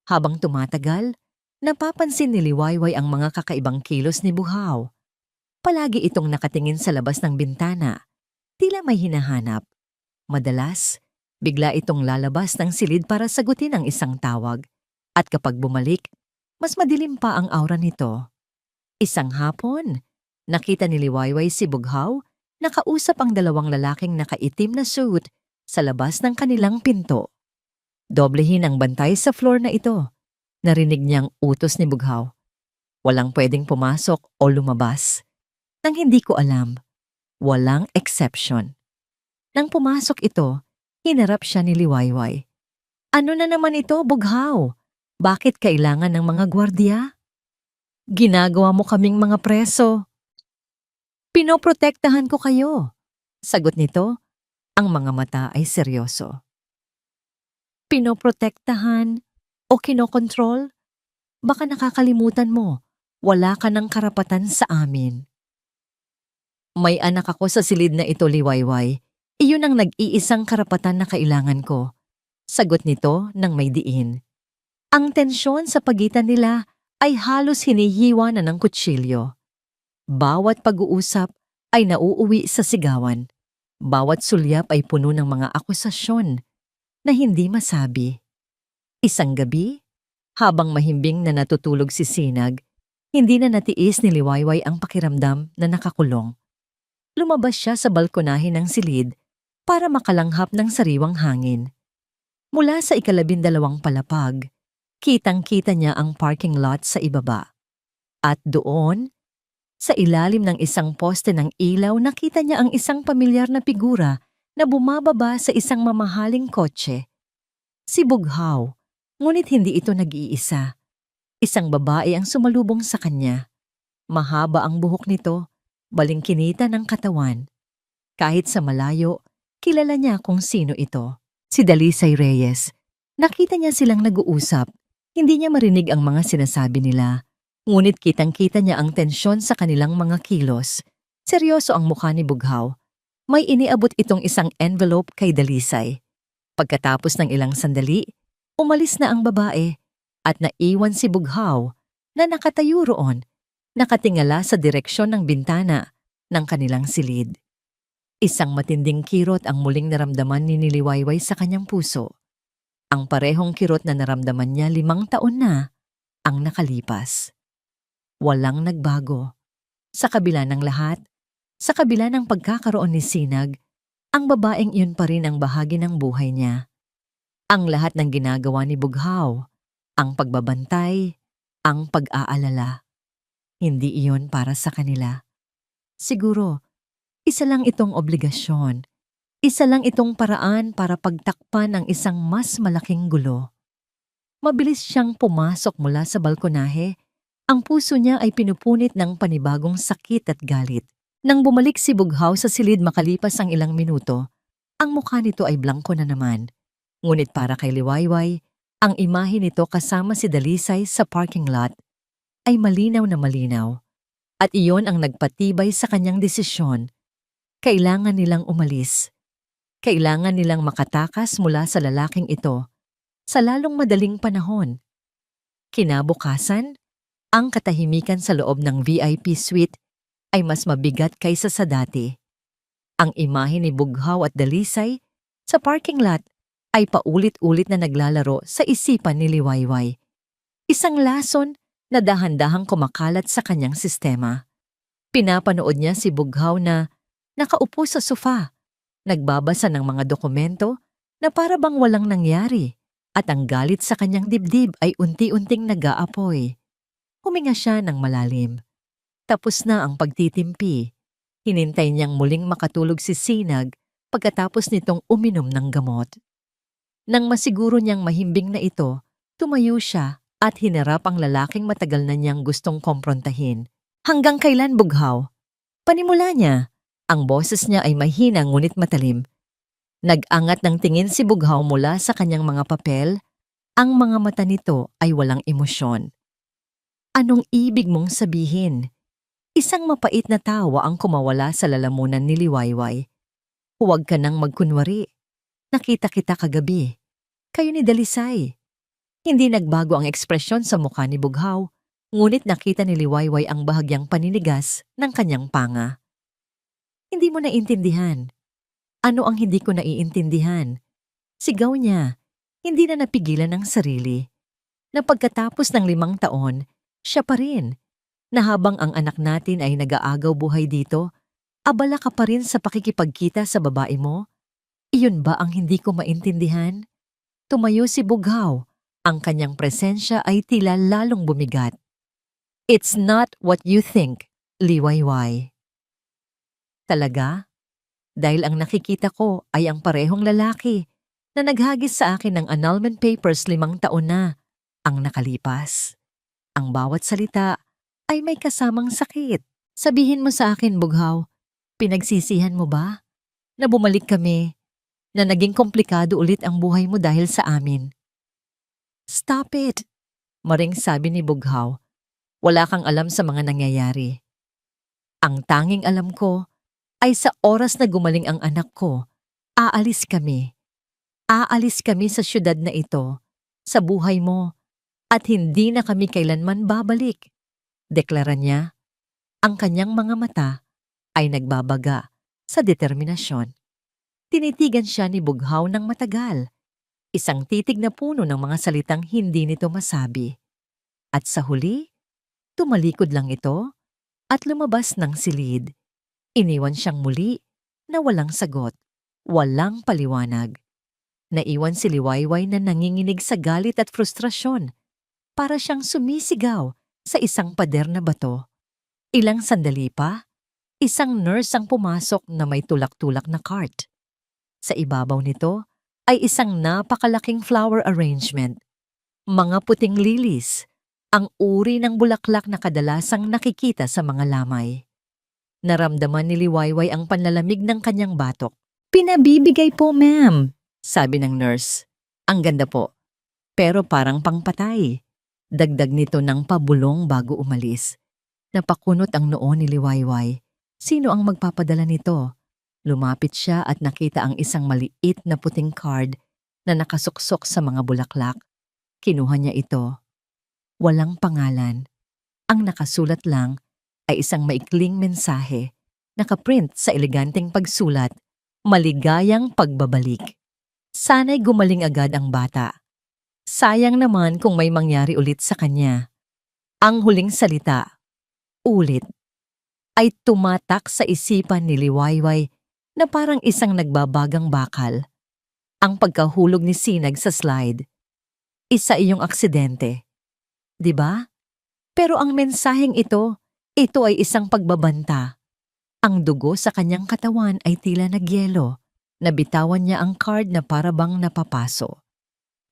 Habang tumatagal, napapansin ni Liwayway ang mga kakaibang kilos ni Bughaw. Palagi itong nakatingin sa labas ng bintana, tila may hinahanap. Madalas, bigla itong lalabas ng silid para sagutin ang isang tawag, at kapag bumalik, mas madilim pa ang aura nito. Isang hapon, nakita ni Liwayway si Bughaw nakausap ang dalawang lalaking nakaitim na suit sa labas ng kanilang pinto. Doblehin ang bantay sa floor na ito. Narinig niyang utos ni Bughaw. Walang pwedeng pumasok o lumabas. Nang hindi ko alam, walang exception. Nang pumasok ito, hinarap siya ni Liwayway. Ano na naman ito, Bughaw? Bakit kailangan ng mga gwardiya? Ginagawa mo kaming mga preso. Pinoprotektahan ko kayo. Sagot nito, ang mga mata ay seryoso. Pinoprotektahan o kinokontrol? Baka nakakalimutan mo, wala ka ng karapatan sa amin. May anak ako sa silid na ito, Liwayway. Iyon ang nag-iisang karapatan na kailangan ko. Sagot nito nang may diin. Ang tensyon sa pagitan nila ay halos hinihiwa na ng kutsilyo. Bawat pag-uusap ay nauuwi sa sigawan. Bawat sulyap ay puno ng mga akusasyon na hindi masabi. Isang gabi, habang mahimbing na natutulog si Sinag, hindi na natiis ni Liwayway ang pakiramdam na nakakulong. Lumabas siya sa balkonahe ng silid para makalanghap ng sariwang hangin. Mula sa 12 palapag, kitang-kita niya ang parking lot sa ibaba. At doon, sa ilalim ng isang poste ng ilaw, nakita niya ang isang pamilyar na figura na bumababa sa isang mamahaling kotse. Si Bughaw, ngunit hindi ito nag-iisa. Isang babae ang sumalubong sa kanya. Mahaba ang buhok nito, balingkinita ng katawan. Kahit sa malayo, kilala niya kung sino ito. Si Dalisay Reyes. Nakita niya silang nag-uusap. Hindi niya marinig ang mga sinasabi nila. Ngunit kitang-kita niya ang tensyon sa kanilang mga kilos. Seryoso ang mukha ni Bughaw. May iniabot itong isang envelope kay Dalisay. Pagkatapos ng ilang sandali, umalis na ang babae at naiwan si Bughaw na nakatayo roon, nakatingala sa direksyon ng bintana ng kanilang silid. Isang matinding kirot ang muling naramdaman ni Liwayway sa kanyang puso. Ang parehong kirot na naramdaman niya 5 taon na ang nakalipas. Walang nagbago. Sa kabila ng lahat, sa kabila ng pagkakaroon ni Sinag, ang babaeng iyon pa rin ang bahagi ng buhay niya. Ang lahat ng ginagawa ni Bughaw, ang pagbabantay, ang pag-aalala, hindi iyon para sa kanila. Siguro, isa lang itong obligasyon, isa lang itong paraan para pagtakpan ang isang mas malaking gulo. Mabilis siyang pumasok mula sa balkonahe, ang puso niya ay pinupunit ng panibagong sakit at galit. Nang bumalik si Bughaw sa silid makalipas ang ilang minuto, ang mukha nito ay blangko na naman. Ngunit para kay Liwayway, ang imahe nito kasama si Dalisay sa parking lot ay malinaw na malinaw. At iyon ang nagpatibay sa kanyang desisyon. Kailangan nilang umalis. Kailangan nilang makatakas mula sa lalaking ito sa lalong madaling panahon. Kinabukasan, ang katahimikan sa loob ng VIP suite ay mas mabigat kaysa sa dati. Ang imahe ni Bughaw at Dalisay sa parking lot ay paulit-ulit na naglalaro sa isipan ni Liwayway. Isang lason na dahan-dahang kumakalat sa kanyang sistema. Pinapanood niya si Bughaw na nakaupo sa sofa, nagbabasa ng mga dokumento na para bang walang nangyari, at ang galit sa kanyang dibdib ay unti-unting nag-aapoy. Huminga siya ng malalim. Tapos na ang pagtitimpi. Hinintay niyang muling makatulog si Sinag pagkatapos nitong uminom ng gamot. Nang masiguro niyang mahimbing na ito, tumayo siya at hinarap ang lalaking matagal na niyang gustong komprontahin. Hanggang kailan, Bughaw? Panimula niya. Ang boses niya ay mahina ngunit matalim. Nag-angat ng tingin si Bughaw mula sa kanyang mga papel. Ang mga mata nito ay walang emosyon. Anong ibig mong sabihin? Isang mapait na tawa ang kumawala sa lalamunan ni Liwayway. Huwag ka nang magkunwari. Nakita kita kagabi. Kayo ni Dalisay. Hindi nagbago ang ekspresyon sa mukha ni Bughaw, ngunit nakita ni Liwayway ang bahagyang paninigas ng kanyang panga. Hindi mo naiintindihan. Ano ang hindi ko naiintindihan? Sigaw niya, hindi na napigilan ng sarili. Na pagkatapos ng 5 taon, siya pa rin. Na habang ang anak natin ay nag-aagaw buhay dito, abala ka pa rin sa pakikipagkita sa babae mo? Iyon ba ang hindi ko maintindihan? Tumayo si Bughaw. Ang kanyang presensya ay tila lalong bumigat. It's not what you think, Liwayway. Talaga? Dahil ang nakikita ko ay ang parehong lalaki na naghagis sa akin ng annulment papers 5 taon na ang nakalipas. Ang bawat salita ay may kasamang sakit. Sabihin mo sa akin, Bughaw, pinagsisihan mo ba? Na bumalik kami, na naging komplikado ulit ang buhay mo dahil sa amin. Stop it! Maring sabi ni Bughaw. Wala kang alam sa mga nangyayari. Ang tanging alam ko ay sa oras na gumaling ang anak ko, aalis kami. Aalis kami sa syudad na ito, sa buhay mo, at hindi na kami kailanman babalik. Deklara niya. Ang kanyang mga mata ay nagbabaga sa determinasyon. Tinitigan siya ni Bughaw ng matagal. Isang titig na puno ng mga salitang hindi nito masabi. At sa huli, tumalikod lang ito at lumabas ng silid. Iniwan siyang muli na walang sagot, walang paliwanag. Naiwan si Liwayway na nanginginig sa galit at frustrasyon. Para siyang sumisigaw sa isang pader na bato. Ilang sandali pa, isang nurse ang pumasok na may tulak-tulak na cart. Sa ibabaw nito ay isang napakalaking flower arrangement. Mga puting lilies, ang uri ng bulaklak na kadalasang nakikita sa mga lamay. Naramdaman ni Liwayway ang panlalamig ng kanyang batok. Pinabibigay po, ma'am, sabi ng nurse. Ang ganda po, pero parang pangpatay. Dagdag nito ng pabulong bago umalis. Napakunot ang noo ni Liwayway. Sino ang magpapadala nito? Lumapit siya at nakita ang isang maliit na puting card na nakasuksok sa mga bulaklak. Kinuha niya ito. Walang pangalan. Ang nakasulat lang ay isang maikling mensahe. Nakaprint sa eleganteng pagsulat, maligayang pagbabalik. Sana'y gumaling agad ang bata. Sayang naman kung may mangyari ulit sa kanya. Ang huling salita, ulit, ay tumatak sa isipan ni Liwayway na parang isang nagbabagang bakal. Ang pagkahulog ni Sinag sa slide. Isa iyong aksidente. 'Di ba? Pero ang mensaheng ito ay isang pagbabanta. Ang dugo sa kanyang katawan ay tila nagyelo. Nabitawan niya ang card na para bang napapaso.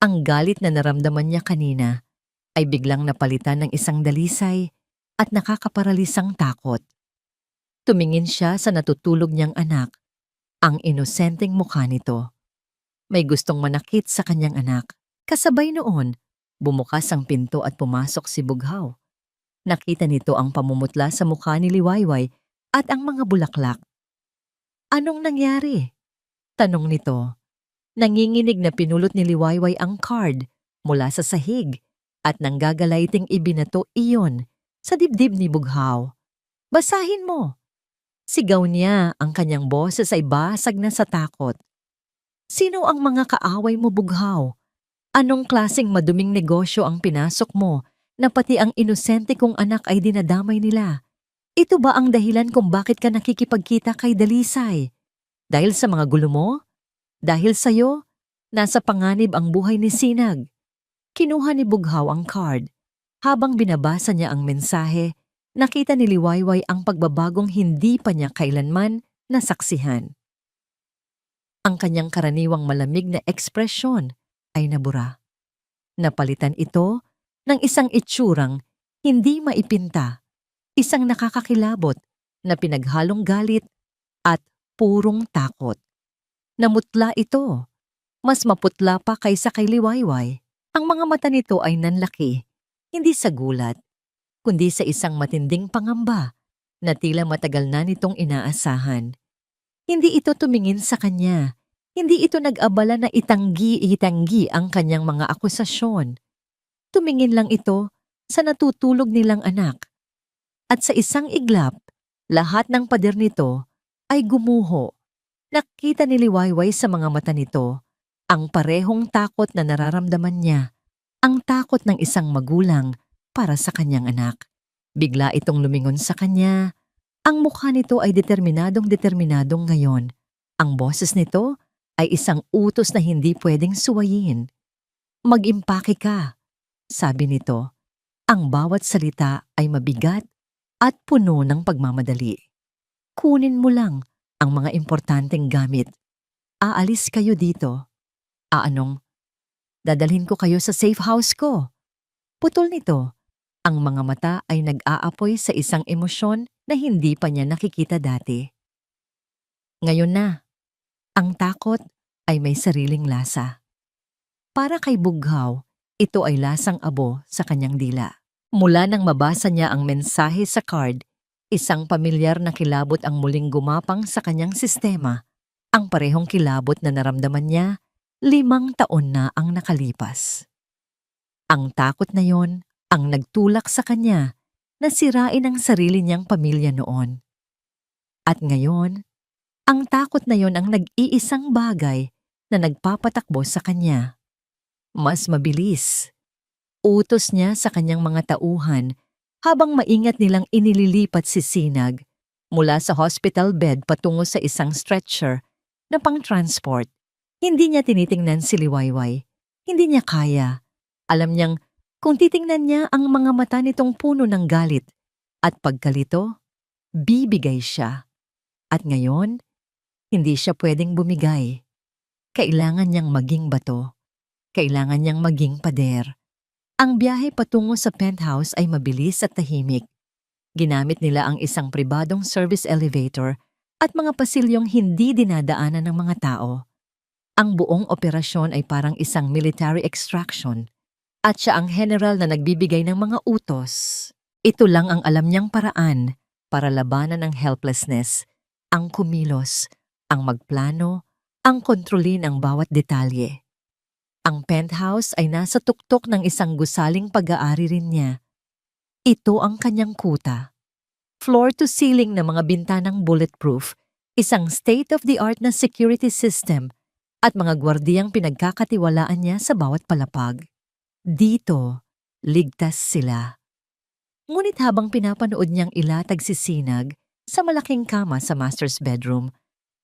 Ang galit na naramdaman niya kanina ay biglang napalitan ng isang dalisay at nakakaparalisang takot. Tumingin siya sa natutulog niyang anak, ang inosenteng mukha nito. May gustong manakit sa kanyang anak. Kasabay noon, bumukas ang pinto at pumasok si Bughaw. Nakita nito ang pamumutla sa mukha ni Liwayway at ang mga bulaklak. Anong nangyari? Tanong nito. Nanginginig na pinulot ni Liwayway ang card mula sa sahig at nanggagalayting ibinato iyon sa dibdib ni Bughaw. Basahin mo! Sigaw niya, ang kanyang boses ay basag na sa takot. Sino ang mga kaaway mo, Bughaw? Anong klaseng maduming negosyo ang pinasok mo na pati ang inosente kong anak ay dinadamay nila? Ito ba ang dahilan kung bakit ka nakikipagkita kay Dalisay? Dahil sa mga gulo mo? Dahil sa'yo? Nasa panganib ang buhay ni Sinag. Kinuha ni Bughaw ang card. Habang binabasa niya ang mensahe, nakita ni Liwayway ang pagbabagong hindi pa niya kailanman nasaksihan. Ang kanyang karaniwang malamig na ekspresyon ay nabura. Napalitan ito ng isang itsurang hindi maipinta, isang nakakakilabot na pinaghalong galit at purong takot. Namutla ito. Mas maputla pa kaysa kay Liwayway. Ang mga mata nito ay nanlaki, hindi sa gulat, kundi sa isang matinding pangamba na tila matagal na nitong inaasahan. Hindi ito tumingin sa kanya. Hindi ito nag-abala na itanggi ang kanyang mga akusasyon. Tumingin lang ito sa natutulog nilang anak. At sa isang iglap, lahat ng pader nito ay gumuho. Nakita ni Liwayway sa mga mata nito ang parehong takot na nararamdaman niya, ang takot ng isang magulang para sa kanyang anak. Bigla itong lumingon sa kanya. Ang mukha nito ay determinadong ngayon. Ang boses nito ay isang utos na hindi pwedeng suwayin. Mag-impake ka, sabi nito. Ang bawat salita ay mabigat at puno ng pagmamadali. Kunin mo lang ang mga importanteng gamit. Aalis kayo dito. Anong? Dadalhin ko kayo sa safe house ko. Putol nito. Ang mga mata ay nag-aapoy sa isang emosyon na hindi pa niya nakikita dati. Ngayon na, ang takot ay may sariling lasa. Para kay Bughaw, ito ay lasang abo sa kanyang dila. Mula nang mabasa niya ang mensahe sa card, isang pamilyar na kilabot ang muling gumapang sa kanyang sistema. Ang parehong kilabot na naramdaman niya 5 taon na ang nakalipas. Ang takot na yon ang nagtulak sa kanya na sirain ang sarili niyang pamilya noon. At ngayon, ang takot na yon ang nag-iisang bagay na nagpapatakbo sa kanya. Mas mabilis. Utos niya sa kanyang mga tauhan habang maingat nilang inililipat si Sinag mula sa hospital bed patungo sa isang stretcher na pang-transport. Hindi niya tinitingnan si Liwayway. Hindi niya kaya. Alam niyang kung titingnan niya ang mga mata nitong puno ng galit at pagkalito, bibigay siya. At ngayon, hindi siya pwedeng bumigay. Kailangan niyang maging bato. Kailangan niyang maging pader. Ang biyahe patungo sa penthouse ay mabilis at tahimik. Ginamit nila ang isang pribadong service elevator at mga pasilyong hindi dinadaanan ng mga tao. Ang buong operasyon ay parang isang military extraction. At siya ang general na nagbibigay ng mga utos. Ito lang ang alam niyang paraan para labanan ang helplessness, ang kumilos, ang magplano, ang kontrolin ang bawat detalye. Ang penthouse ay nasa tuktok ng isang gusaling pag-aari rin niya. Ito ang kanyang kuta. Floor-to-ceiling na mga bintanang bulletproof, isang state-of-the-art na security system, at mga gwardiyang pinagkakatiwalaan niya sa bawat palapag. Dito, ligtas sila. Ngunit habang pinapanood niyang ilatag si Sinag sa malaking kama sa master's bedroom,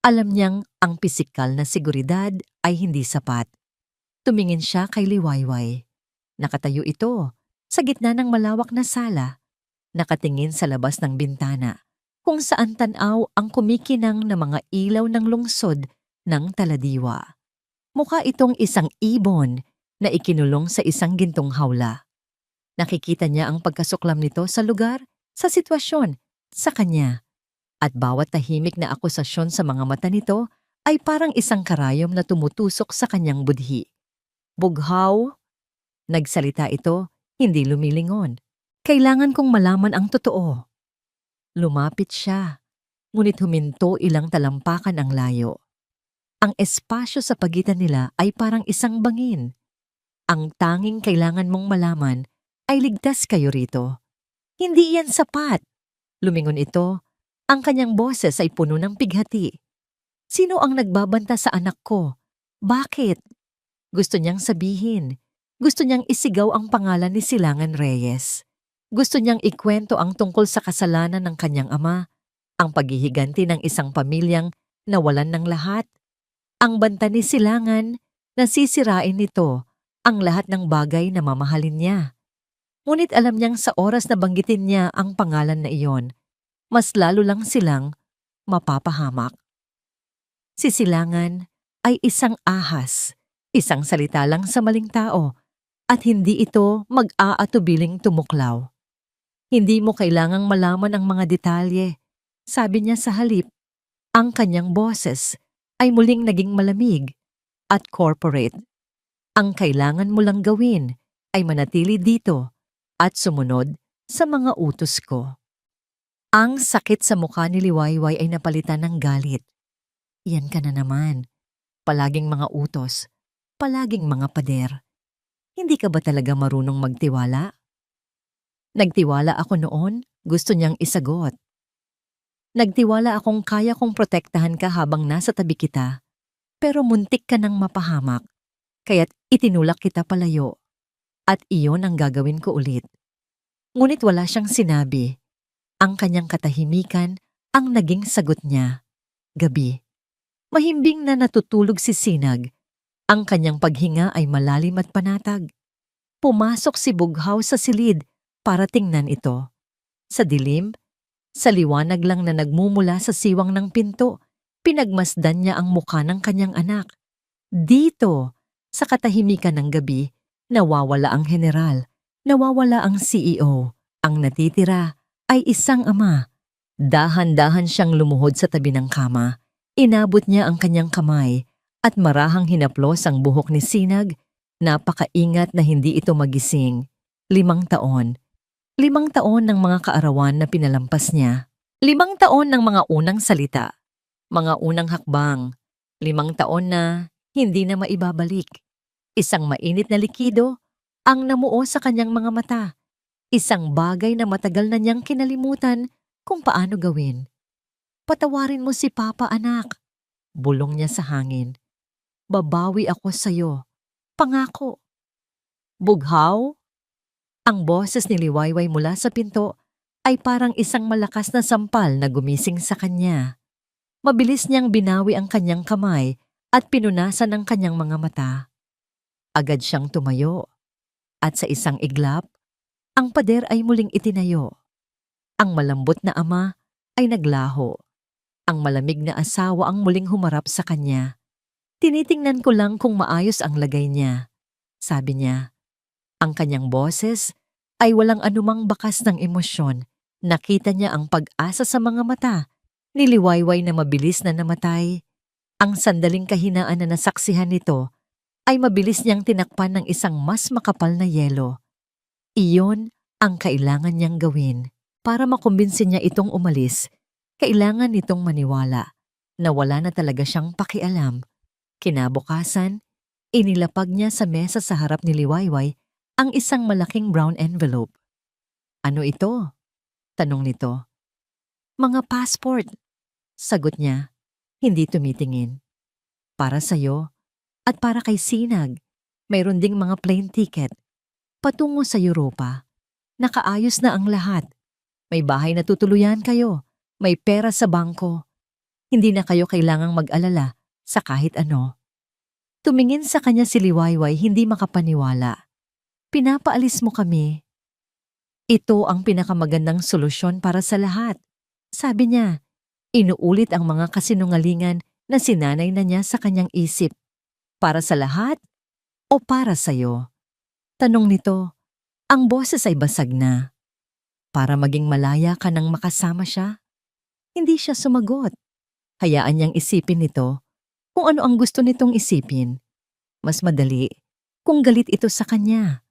alam niyang ang pisikal na seguridad ay hindi sapat. Tumingin siya kay Liwayway. Nakatayo ito sa gitna ng malawak na sala, nakatingin sa labas ng bintana, kung saan tanaw ang kumikinang na mga ilaw ng lungsod ng Taladiwa. Mukha itong isang ibon na ikinulong sa isang gintong hawla. Nakikita niya ang pagkasuklam nito sa lugar, sa sitwasyon, sa kanya. At bawat tahimik na akusasyon sa mga mata nito ay parang isang karayom na tumutusok sa kanyang budhi. Bughaw, nagsalita ito, hindi lumilingon. Kailangan kong malaman ang totoo. Lumapit siya, ngunit huminto ilang talampakan ang layo. Ang espasyo sa pagitan nila ay parang isang bangin. Ang tanging kailangan mong malaman ay ligtas kayo rito. Hindi yan sapat. Lumingon ito Ang kanyang boses ay puno ng pighati. Sino ang nagbabanta sa anak ko? Bakit? Gusto niyang sabihin. Gusto niyang isigaw ang pangalan ni Silangan Reyes. Gusto niyang ikwento ang tungkol sa kasalanan ng kanyang ama, ang paghihiganti ng isang pamilyang nawalan ng lahat. Ang banta ni Silangan, nasisirain nito ang lahat ng bagay na mamahalin niya. Ngunit alam niyang sa oras na banggitin niya ang pangalan na iyon, mas lalo lang silang mapapahamak. Si Silangan ay isang ahas, isang salita lang sa maling tao, at hindi ito mag-aatubiling tumuklaw. Hindi mo kailangang malaman ang mga detalye, sabi niya sa halip. Ang kanyang boses ay muling naging malamig at corporate. Ang kailangan mo lang gawin ay manatili dito at sumunod sa mga utos ko. Ang sakit sa mukha ni Liwayway ay napalitan ng galit. Yan ka na naman. Palaging mga utos, palaging mga pader. Hindi ka ba talaga marunong magtiwala? Nagtiwala ako noon, gusto niyang isagot. Nagtiwala akong kaya kong protektahan ka habang nasa tabi kita, pero muntik ka nang mapahamak, kaya't itinulak kita palayo. At iyon ang gagawin ko ulit. Ngunit wala siyang sinabi. Ang kanyang katahimikan ang naging sagot niya. Gabi. Mahimbing na natutulog si Sinag. Ang kanyang paghinga ay malalim at panatag. Pumasok si Bughaw sa silid para tingnan ito. Sa dilim, sa liwanag lang na nagmumula sa siwang ng pinto, pinagmasdan niya ang mukha ng kanyang anak. Dito, sa katahimikan ng gabi, nawawala ang general, nawawala ang CEO. Ang natitira ay isang ama. Dahan-dahan siyang lumuhod sa tabi ng kama. Inabot niya ang kanyang kamay at marahang hinaplos ang buhok ni Sinag. Napakaingat na hindi ito magising. 5 taon. 5 taon ng mga kaarawan na pinalampas niya. 5 taon ng mga unang salita. Mga unang hakbang. 5 taon na hindi na maibabalik. Isang mainit na likido ang namuo sa kanyang mga mata. Isang bagay na matagal na niyang kinalimutan kung paano gawin. Patawarin mo si Papa, anak. Bulong niya sa hangin. Babawi ako sa'yo. Pangako. Bughaw? Ang boses ni Liwayway mula sa pinto ay parang isang malakas na sampal na gumising sa kanya. Mabilis niyang binawi ang kanyang kamay at pinunasan ang kanyang mga mata. Agad siyang tumayo. At sa isang iglap, ang pader ay muling itinayo. Ang malambot na ama ay naglaho. Ang malamig na asawa ang muling humarap sa kanya. Tinitingnan ko lang kung maayos ang lagay niya, sabi niya. Ang kanyang boses ay walang anumang bakas ng emosyon. Nakita niya ang pag-asa sa mga mata ni Liwayway na mabilis na namatay. Ang sandaling kahinaan na nasaksihan nito ay mabilis niyang tinakpan ng isang mas makapal na yelo. Iyon ang kailangan niyang gawin. Para makumbinsi niya itong umalis, kailangan nitong maniwala na wala na talaga siyang pakialam. Kinabukasan, inilapag niya sa mesa sa harap ni Liwayway ang isang malaking brown envelope. Ano ito? Tanong nito. Mga passport. Sagot niya, hindi tumitingin. Para sa'yo at para kay Sinag, mayroon ding mga plane ticket. Patungo sa Europa. Nakaayos na ang lahat. May bahay na tutuluyan kayo. May pera sa bangko. Hindi na kayo kailangang mag-alala sa kahit ano. Tumingin sa kanya si Liwayway hindi makapaniwala. Pinapaalis mo kami. Ito ang pinakamagandang solusyon para sa lahat. Sabi niya, inuulit ang mga kasinungalingan na sinanay na niya sa kanyang isip. Para sa lahat o para sa'yo? Tanong nito, ang boses ay basag na. Para maging malaya ka nang makasama siya? Hindi siya sumagot. Hayaan niyang isipin nito kung ano ang gusto nitong isipin. Mas madali kung galit ito sa kanya.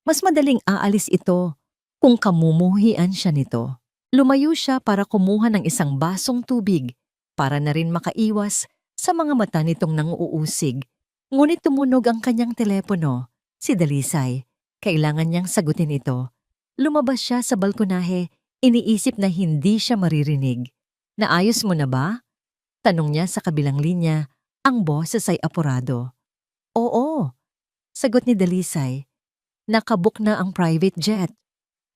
Mas madaling aalis ito kung kamumuhian siya nito. Lumayo siya para kumuha ng isang basong tubig para na rin makaiwas sa mga mata nitong nanguusig. Ngunit tumunog ang kanyang telepono. Si Dalisay, kailangan niyang sagutin ito. Lumabas siya sa balkonahe, iniisip na hindi siya maririnig. Naayos mo na ba? Tanong niya sa kabilang linya. Ang boses ay apurado. Oo, sagot ni Dalisay. Nakabook na ang private jet.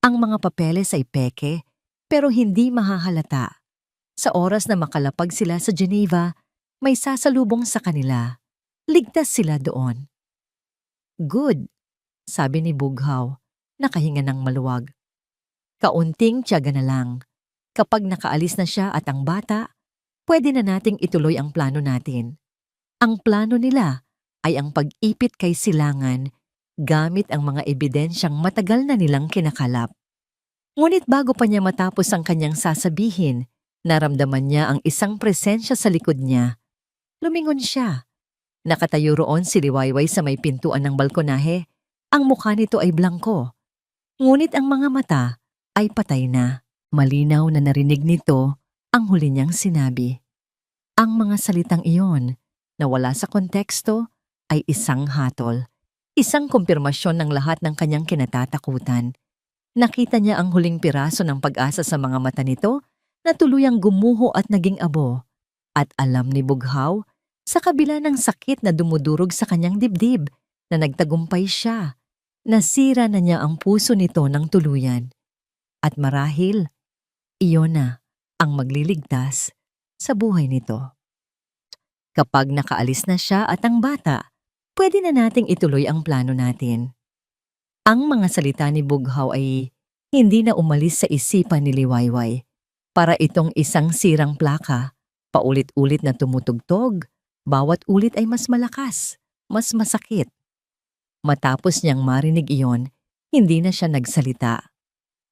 Ang mga papeles ay peke, pero hindi mahahalata. Sa oras na makalapag sila sa Geneva, may sasalubong sa kanila. Ligtas sila doon. Good, sabi ni Bughaw. Nakahinga ng maluwag. Kaunting tiyaga na lang. Kapag nakaalis na siya at ang bata, pwede na nating ituloy ang plano natin. Ang plano nila ay ang pag-ipit kay Silangan gamit ang mga ebidensyang matagal na nilang kinakalap. Ngunit bago pa niya matapos ang kanyang sasabihin, naramdaman niya ang isang presensya sa likod niya. Lumingon siya. Nakatayo roon si Liwayway sa may pintuan ng balkonahe. Ang mukha nito ay blangko. Ngunit ang mga mata ay patay na. Malinaw na narinig nito ang huli niyang sinabi. Ang mga salitang iyon na wala sa konteksto ay isang hatol. Isang kumpirmasyon ng lahat ng kanyang kinatatakutan. Nakita niya ang huling piraso ng pag-asa sa mga mata nito na tuluyang gumuho at naging abo. At alam ni Bughaw, sa kabila ng sakit na dumudurog sa kanyang dibdib, na nagtagumpay siya. Nasira na niya ang puso nito ng tuluyan. At marahil, iyon na ang magliligtas sa buhay nito. Kapag nakaalis na siya at ang bata, pwede na nating ituloy ang plano natin. Ang mga salita ni Bughaw ay hindi na umalis sa isipan ni Liwayway. Para itong isang sirang plaka, paulit-ulit na tumutugtog, bawat ulit ay mas malakas, mas masakit. Matapos niyang marinig iyon, hindi na siya nagsalita.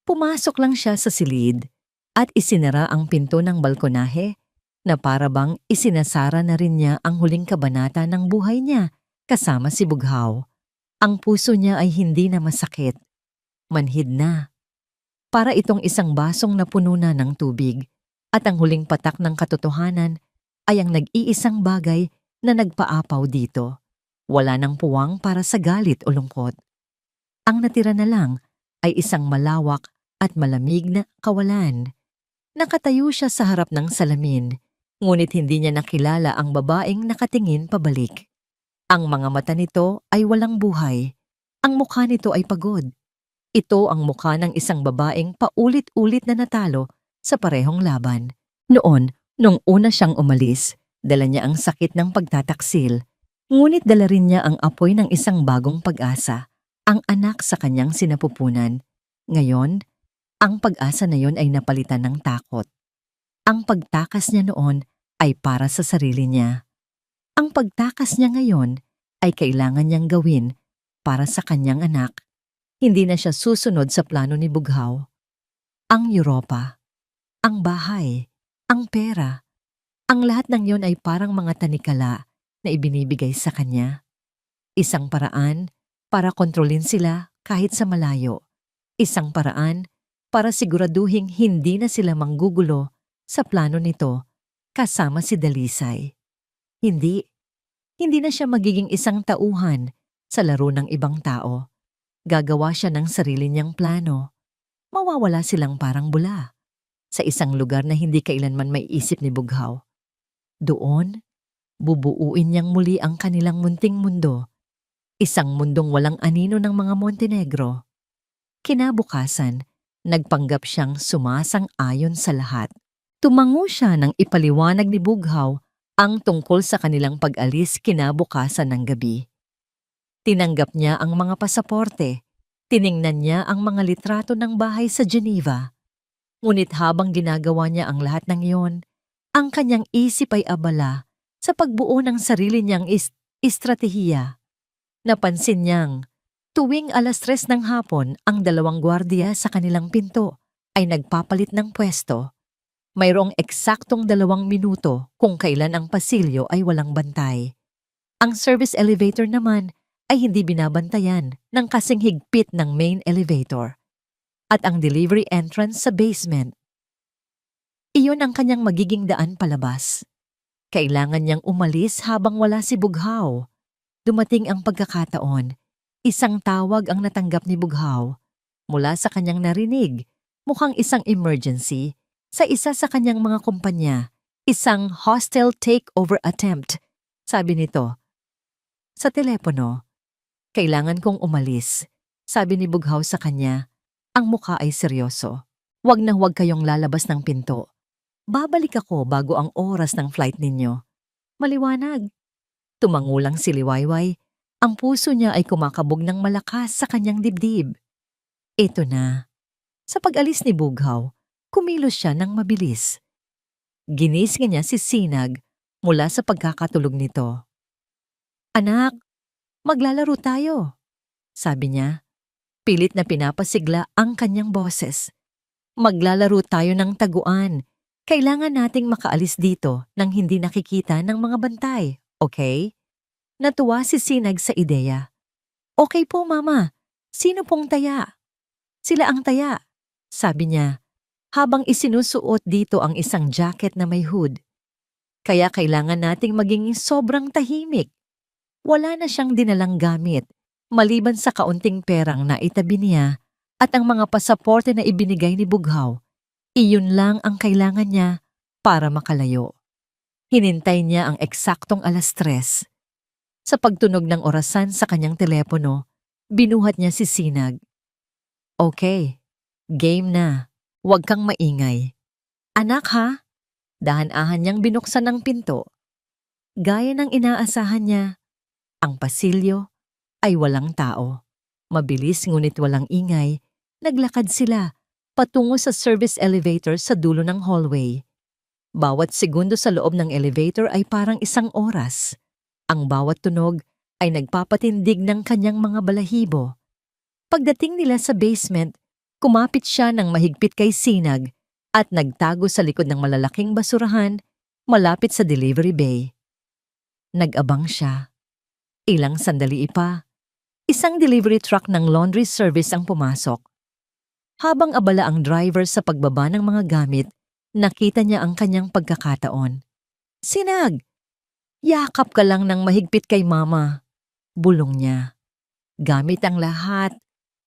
Pumasok lang siya sa silid at isinara ang pinto ng balkonahe na para bang isinasara na rin niya ang huling kabanata ng buhay niya kasama si Bughaw. Ang puso niya ay hindi na masakit. Manhid na. Para itong isang basong napuno na ng tubig at ang huling patak ng katotohanan ay ang nag-iisang bagay na nagpaapaw dito. Wala nang puwang para sa galit o lungkot. Ang natira na lang ay isang malawak at malamig na kawalan. Nakatayo siya sa harap ng salamin, ngunit hindi niya nakilala ang babaeng nakatingin pabalik. Ang mga mata nito ay walang buhay. Ang mukha nito ay pagod. Ito ang mukha ng isang babaeng paulit-ulit na natalo sa parehong laban. Noon, nung una siyang umalis, dala niya ang sakit ng pagtataksil. Ngunit dala rin niya ang apoy ng isang bagong pag-asa, ang anak sa kanyang sinapupunan. Ngayon, ang pag-asa na yon ay napalitan ng takot. Ang pagtakas niya noon ay para sa sarili niya. Ang pagtakas niya ngayon ay kailangan niyang gawin para sa kanyang anak. Hindi na siya susunod sa plano ni Bughaw. Ang Europa, ang bahay, ang pera, ang lahat ng yon ay parang mga tanikala na ibinibigay sa kanya. Isang paraan para kontrolin sila kahit sa malayo. Isang paraan para siguraduhing hindi na sila manggugulo sa plano nito kasama si Dalisay. Hindi na siya magiging isang tauhan sa laro ng ibang tao. Gagawa siya ng sarili niyang plano. Mawawala silang parang bula sa isang lugar na hindi kailanman may isip ni Bughaw. Doon, bubuuin niyang muli ang kanilang munting mundo. Isang mundong walang anino ng mga Montenegro. Kinabukasan, nagpanggap siyang sumasang-ayon sa lahat. Tumango siya nang ipaliwanag ni Bughaw ang tungkol sa kanilang pag-alis kinabukasan ng gabi. Tinanggap niya ang mga pasaporte. Tiningnan niya ang mga litrato ng bahay sa Geneva. Ngunit habang ginagawa niya ang lahat ng iyon, ang kanyang isip ay abala sa pagbuo ng sarili niyang estratehiya. Napansin niyang tuwing 3:00 ng hapon ang 2 gwardiya sa kanilang pinto ay nagpapalit ng pwesto. Mayroong eksaktong 2 minuto kung kailan ang pasilyo ay walang bantay. Ang service elevator naman ay hindi binabantayan ng kasing higpit ng main elevator. At ang delivery entrance sa basement. Iyon ang kanyang magiging daan palabas. Kailangan niyang umalis habang wala si Bughaw. Dumating ang pagkakataon. Isang tawag ang natanggap ni Bughaw. Mula sa kanyang narinig, mukhang isang emergency. Sa isa sa kanyang mga kumpanya, isang hostile takeover attempt. Sabi nito, sa telepono, kailangan kong umalis. Sabi ni Bughaw sa kanya, ang mukha ay seryoso. Huwag na huwag kayong lalabas ng pinto. Babalik ako bago ang oras ng flight ninyo. Maliwanag. Tumangulang si Liwayway. Ang puso niya ay kumakabog ng malakas sa kanyang dibdib. Ito na. Sa pag-alis ni Bughaw, kumilos siya ng mabilis. Ginising niya si Sinag mula sa pagkakatulog nito. Anak, maglalaro tayo, sabi niya. Pilit na pinapasigla ang kanyang boses. Maglalaro tayo ng taguan. Kailangan nating makaalis dito nang hindi nakikita ng mga bantay, okay? Natuwa si Sinag sa ideya. Okay po, Mama. Sino pong taya? Sila ang taya, sabi niya, habang isinusuot dito ang isang jacket na may hood. Kaya kailangan nating maging sobrang tahimik. Wala na siyang dinalang gamit, maliban sa kaunting perang na itabi niya at ang mga pasaporte na ibinigay ni Bughaw. Iyon lang ang kailangan niya para makalayo. Hinintay niya ang eksaktong 3:00. Sa pagtunog ng orasan sa kanyang telepono, binuhat niya si Sinag. Okay, game na. Huwag kang maingay. Anak ha? Dahan-ahan niyang binuksan ang pinto. Gaya ng inaasahan niya, ang pasilyo ay walang tao. Mabilis ngunit walang ingay, naglakad sila patungo sa service elevator sa dulo ng hallway. Bawat segundo sa loob ng elevator ay parang 1 oras. Ang bawat tunog ay nagpapatindig ng kanyang mga balahibo. Pagdating nila sa basement, kumapit siya ng mahigpit kay Sinag at nagtago sa likod ng malalaking basurahan malapit sa delivery bay. Nag-abang siya. Ilang sandali pa, isang delivery truck ng laundry service ang pumasok. Habang abala ang driver sa pagbaba ng mga gamit, nakita niya ang kanyang pagkakataon. Sinag! Yakap ka lang ng mahigpit kay Mama. Bulong niya. Gamit ang lahat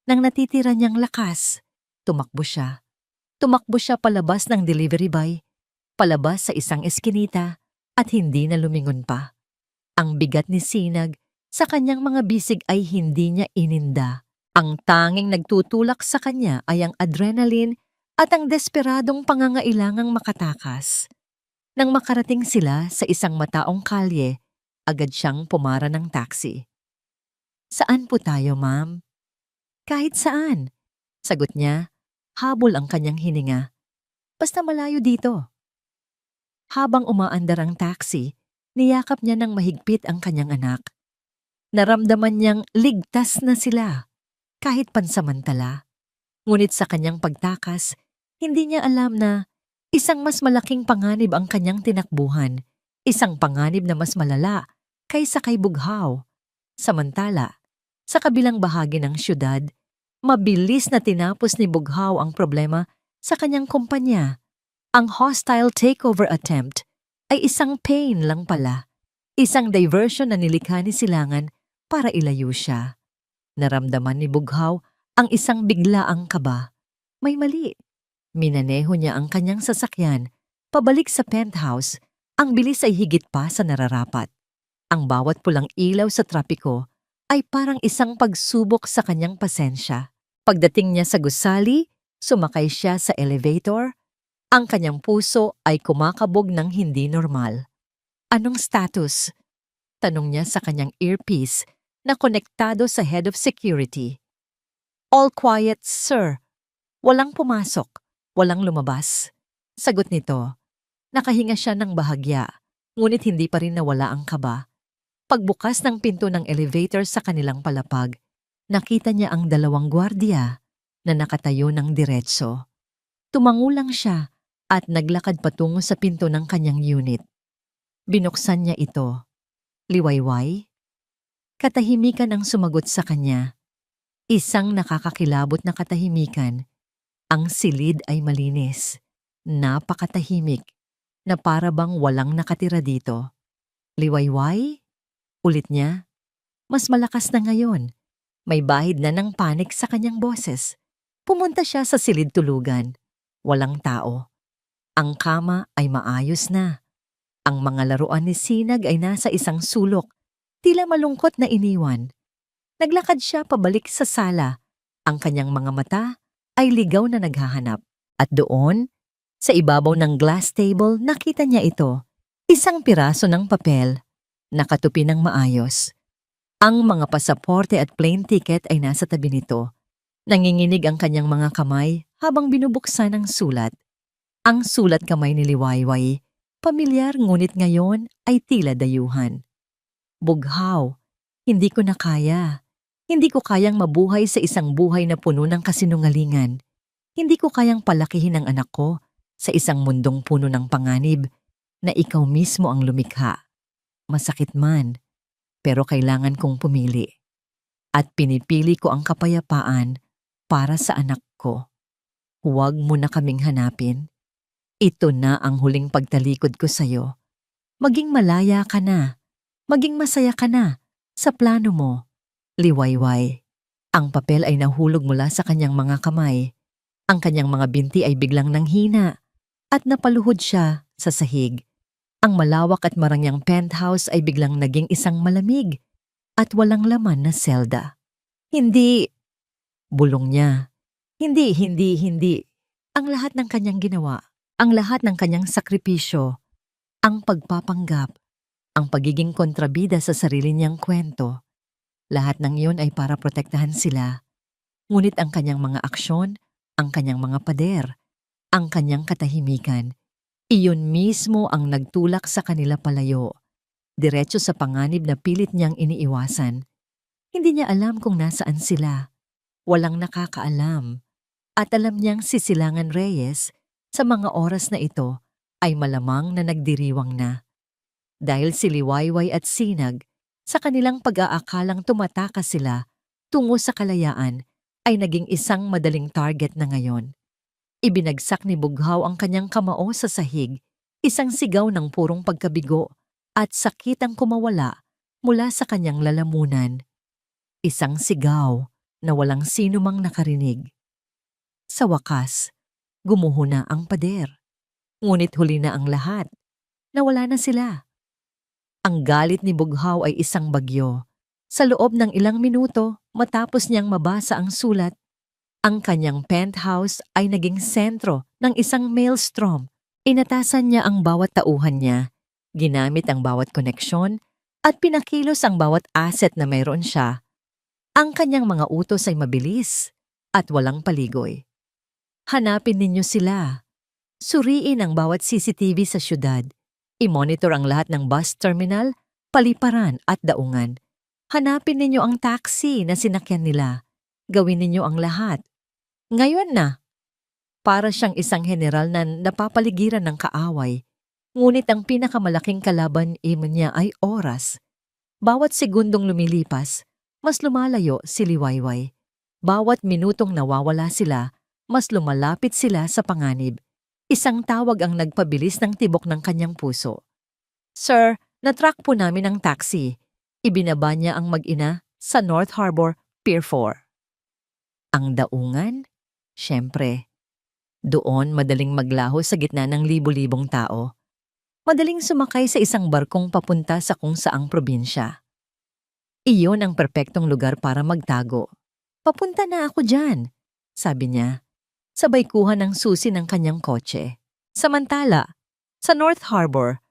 ng natitira niyang lakas, tumakbo siya. Tumakbo siya palabas ng delivery bay, palabas sa isang eskinita at hindi na lumingon pa. Ang bigat ni Sinag sa kanyang mga bisig ay hindi niya ininda. Ang tanging nagtutulak sa kanya ay ang adrenaline at ang desperadong pangangailangang makatakas. Nang makarating sila sa isang mataong kalye, agad siyang pumara ng taxi. Saan po tayo, ma'am? Kahit saan, sagot niya, habol ang kanyang hininga. Basta malayo dito. Habang umaandar ang taxi, niyakap niya ng mahigpit ang kanyang anak. Naramdaman niyang ligtas na sila, kahit pansamantala. Ngunit sa kanyang pagtakas, hindi niya alam na isang mas malaking panganib ang kanyang tinakbuhan, isang panganib na mas malala kaysa kay Bughaw. Samantala, sa kabilang bahagi ng syudad, mabilis na tinapos ni Bughaw ang problema sa kanyang kumpanya. Ang hostile takeover attempt ay isang pain lang pala, isang diversion na nilikha ni Silangan para ilayo siya. Naramdaman ni Bughaw ang isang biglaang kaba. May mali. Minaneho niya ang kanyang sasakyan, pabalik sa penthouse, ang bilis ay higit pa sa nararapat. Ang bawat pulang ilaw sa trapiko ay parang isang pagsubok sa kanyang pasensya. Pagdating niya sa gusali, sumakay siya sa elevator, ang kanyang puso ay kumakabog ng hindi normal. Anong status? Tanong niya sa kanyang earpiece na konektado sa head of security. All quiet, sir. Walang pumasok. Walang lumabas. Sagot nito. Nakahinga siya ng bahagya, ngunit hindi pa rin nawala ang kaba. Pagbukas ng pinto ng elevator sa kanilang palapag, nakita niya ang 2 gwardiya na nakatayo ng diretso. Tumangulang siya at naglakad patungo sa pinto ng kanyang unit. Binuksan niya ito. Liwayway? Katahimikan ang sumagot sa kanya. Isang nakakakilabot na katahimikan. Ang silid ay malinis, napakatahimik, na para bang walang nakatira dito. Liwayway? Ulit niya. Mas malakas na ngayon. May bahid na ng panik sa kanyang boses. Pumunta siya sa silid tulugan. Walang tao. Ang kama ay maayos na. Ang mga laruan ni Sinag ay nasa isang sulok, tila malungkot na iniwan. Naglakad siya pabalik sa sala. Ang kanyang mga mata ay ligaw na naghahanap. At doon, sa ibabaw ng glass table, nakita niya ito. Isang piraso ng papel, nakatupi ng maayos. Ang mga pasaporte at plane ticket ay nasa tabi nito. Nanginginig ang kanyang mga kamay habang binubuksan ang sulat. Ang sulat kamay ni Liwayway, pamilyar ngunit ngayon ay tila dayuhan. Bughaw, hindi ko na kaya. Hindi ko kayang mabuhay sa isang buhay na puno ng kasinungalingan. Hindi ko kayang palakihin ang anak ko sa isang mundong puno ng panganib na ikaw mismo ang lumikha. Masakit man, pero kailangan kong pumili. At pinipili ko ang kapayapaan para sa anak ko. Huwag mo na kaming hanapin. Ito na ang huling pagtalikod ko sa'yo. Maging malaya ka na. Maging masaya ka na sa plano mo. Liwayway. Ang papel ay nahulog mula sa kanyang mga kamay. Ang kanyang mga binti ay biglang nanghina at napaluhod siya sa sahig. Ang malawak at marangyang penthouse ay biglang naging isang malamig at walang laman na selda. Hindi, bulong niya. Hindi. Ang lahat ng kanyang ginawa, ang lahat ng kanyang sakripisyo, ang pagpapanggap, ang pagiging kontrabida sa sarili niyang kwento, lahat ng iyon ay para protektahan sila. Ngunit ang kanyang mga aksyon, ang kanyang mga pader, ang kanyang katahimikan, iyon mismo ang nagtulak sa kanila palayo, diretso sa panganib na pilit niyang iniiwasan. Hindi niya alam kung nasaan sila. Walang nakakaalam. At alam niyang si Silangan Reyes, sa mga oras na ito, ay malamang na nagdiriwang na. Dahil si Liwayway at Sinag, sa kanilang pag-aakalang tumatakas sila tungo sa kalayaan, ay naging isang madaling target na ngayon. Ibinagsak ni Bughaw ang kanyang kamao sa sahig, isang sigaw ng purong pagkabigo at sakit ang kumawala mula sa kanyang lalamunan. Isang sigaw na walang sino mang nakarinig. Sa wakas, gumuho na ang pader. Ngunit huli na ang lahat. Nawala na sila. Ang galit ni Bughaw ay isang bagyo. Sa loob ng ilang minuto, matapos niyang mabasa ang sulat, ang kanyang penthouse ay naging sentro ng isang maelstrom. Inatasan niya ang bawat tauhan niya, ginamit ang bawat koneksyon, at pinakilos ang bawat asset na mayroon siya. Ang kanyang mga utos ay mabilis at walang paligoy. Hanapin ninyo sila. Suriin ang bawat CCTV sa syudad. I-monitor ang lahat ng bus terminal, paliparan at daungan. Hanapin ninyo ang taxi na sinakyan nila. Gawin ninyo ang lahat. Ngayon na. Para siyang isang general na napapaligiran ng kaaway. Ngunit ang pinakamalaking kalaban niya ay oras. Bawat segundong lumilipas, mas lumalayo si Liwayway. Bawat minutong nawawala sila, mas lumalapit sila sa panganib. Isang tawag ang nagpabilis ng tibok ng kanyang puso. Sir, natrack po namin ang taxi. Ibinaba niya ang mag-ina sa North Harbor, Pier 4. Ang daungan? Siyempre. Doon madaling maglaho sa gitna ng libo-libong tao. Madaling sumakay sa isang barkong papunta sa kung saang probinsya. Iyon ang perpektong lugar para magtago. Papunta na ako dyan, sabi niya. Sabay kuha ng susi ng kanyang kotse. Samantala, sa North Harbor,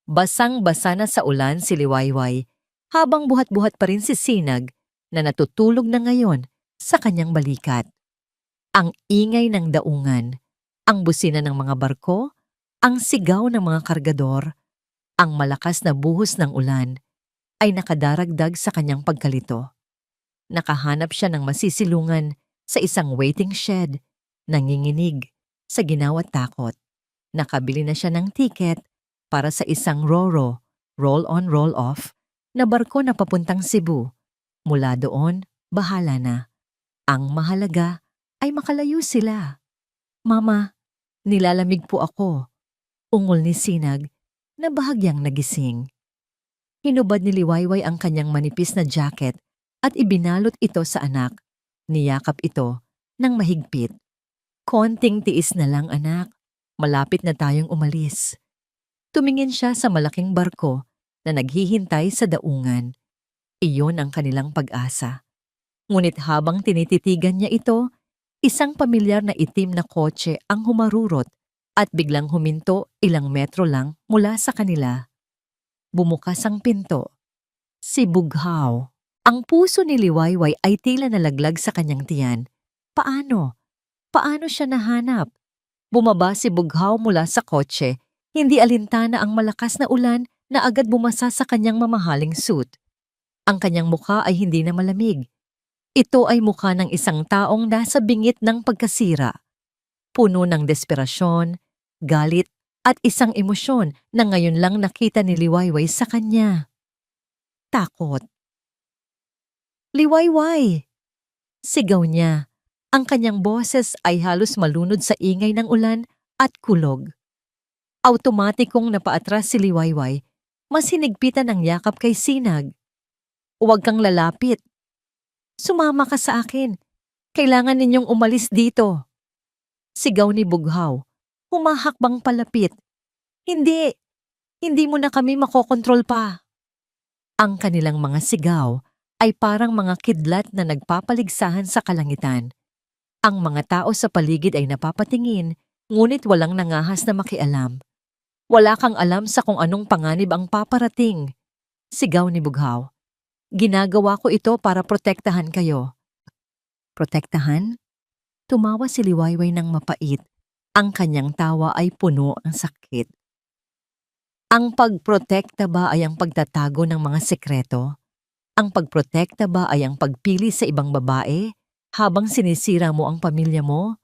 basang-basa na sa ulan si Liwayway habang buhat-buhat pa rin si Sinag na natutulog na ngayon sa kanyang balikat. Ang ingay ng daungan, ang busina ng mga barko, ang sigaw ng mga kargador, ang malakas na buhos ng ulan ay nakadaragdag sa kanyang pagkalito. Nakahanap siya ng masisilungan sa isang waiting shed. Nanginginig sa ginawat takot. Nakabili na siya ng tiket para sa isang RoRo, roll-on roll-off, na barko na papuntang Cebu. Mula doon, bahala na. Ang mahalaga ay makalayo sila. Mama, nilalamig po ako. Ungol ni Sinag na bahagyang nagising. Hinubad ni Liwayway ang kanyang manipis na jacket at ibinalot ito sa anak. Niyakap ito ng mahigpit. Konting tiis na lang, anak. Malapit na tayong umalis. Tumingin siya sa malaking barko na naghihintay sa daungan. Iyon ang kanilang pag-asa. Ngunit habang tinititigan niya ito, isang pamilyar na itim na kotse ang humarurot at biglang huminto ilang metro lang mula sa kanila. Bumukas ang pinto. Si Bughaw. Ang puso ni Liwayway ay tila nalaglag sa kanyang tiyan. Paano? Paano siya nahanap? Bumaba si Bughaw mula sa kotse, hindi alintana ang malakas na ulan na agad bumasa sa kanyang mamahaling suit. Ang kanyang mukha ay hindi na malamig. Ito ay mukha ng isang taong nasa bingit ng pagkasira. Puno ng desperasyon, galit at isang emosyon na ngayon lang nakita ni Liwayway sa kanya. Takot. Liwayway! Sigaw niya. Ang kanyang boses ay halos malunod sa ingay ng ulan at kulog. Automatikong napaatras si Liwayway. Mas hinigpitan ang yakap kay Sinag. Huwag kang lalapit. Sumama ka sa akin. Kailangan ninyong umalis dito. Sigaw ni Bughaw. Humahakbang palapit. Hindi. Hindi mo na kami makokontrol pa. Ang kanilang mga sigaw ay parang mga kidlat na nagpapaligsahan sa kalangitan. Ang mga tao sa paligid ay napapatingin, ngunit walang nangahas na makialam. Wala kang alam sa kung anong panganib ang paparating. Sigaw ni Bughaw. Ginagawa ko ito para protektahan kayo. Protektahan? Tumawa si Liwayway ng mapait. Ang kanyang tawa ay puno ang sakit. Ang pagprotekta ba ay ang pagtatago ng mga sekreto? Ang pagprotekta ba ay ang pagpili sa ibang babae habang sinisira mo ang pamilya mo?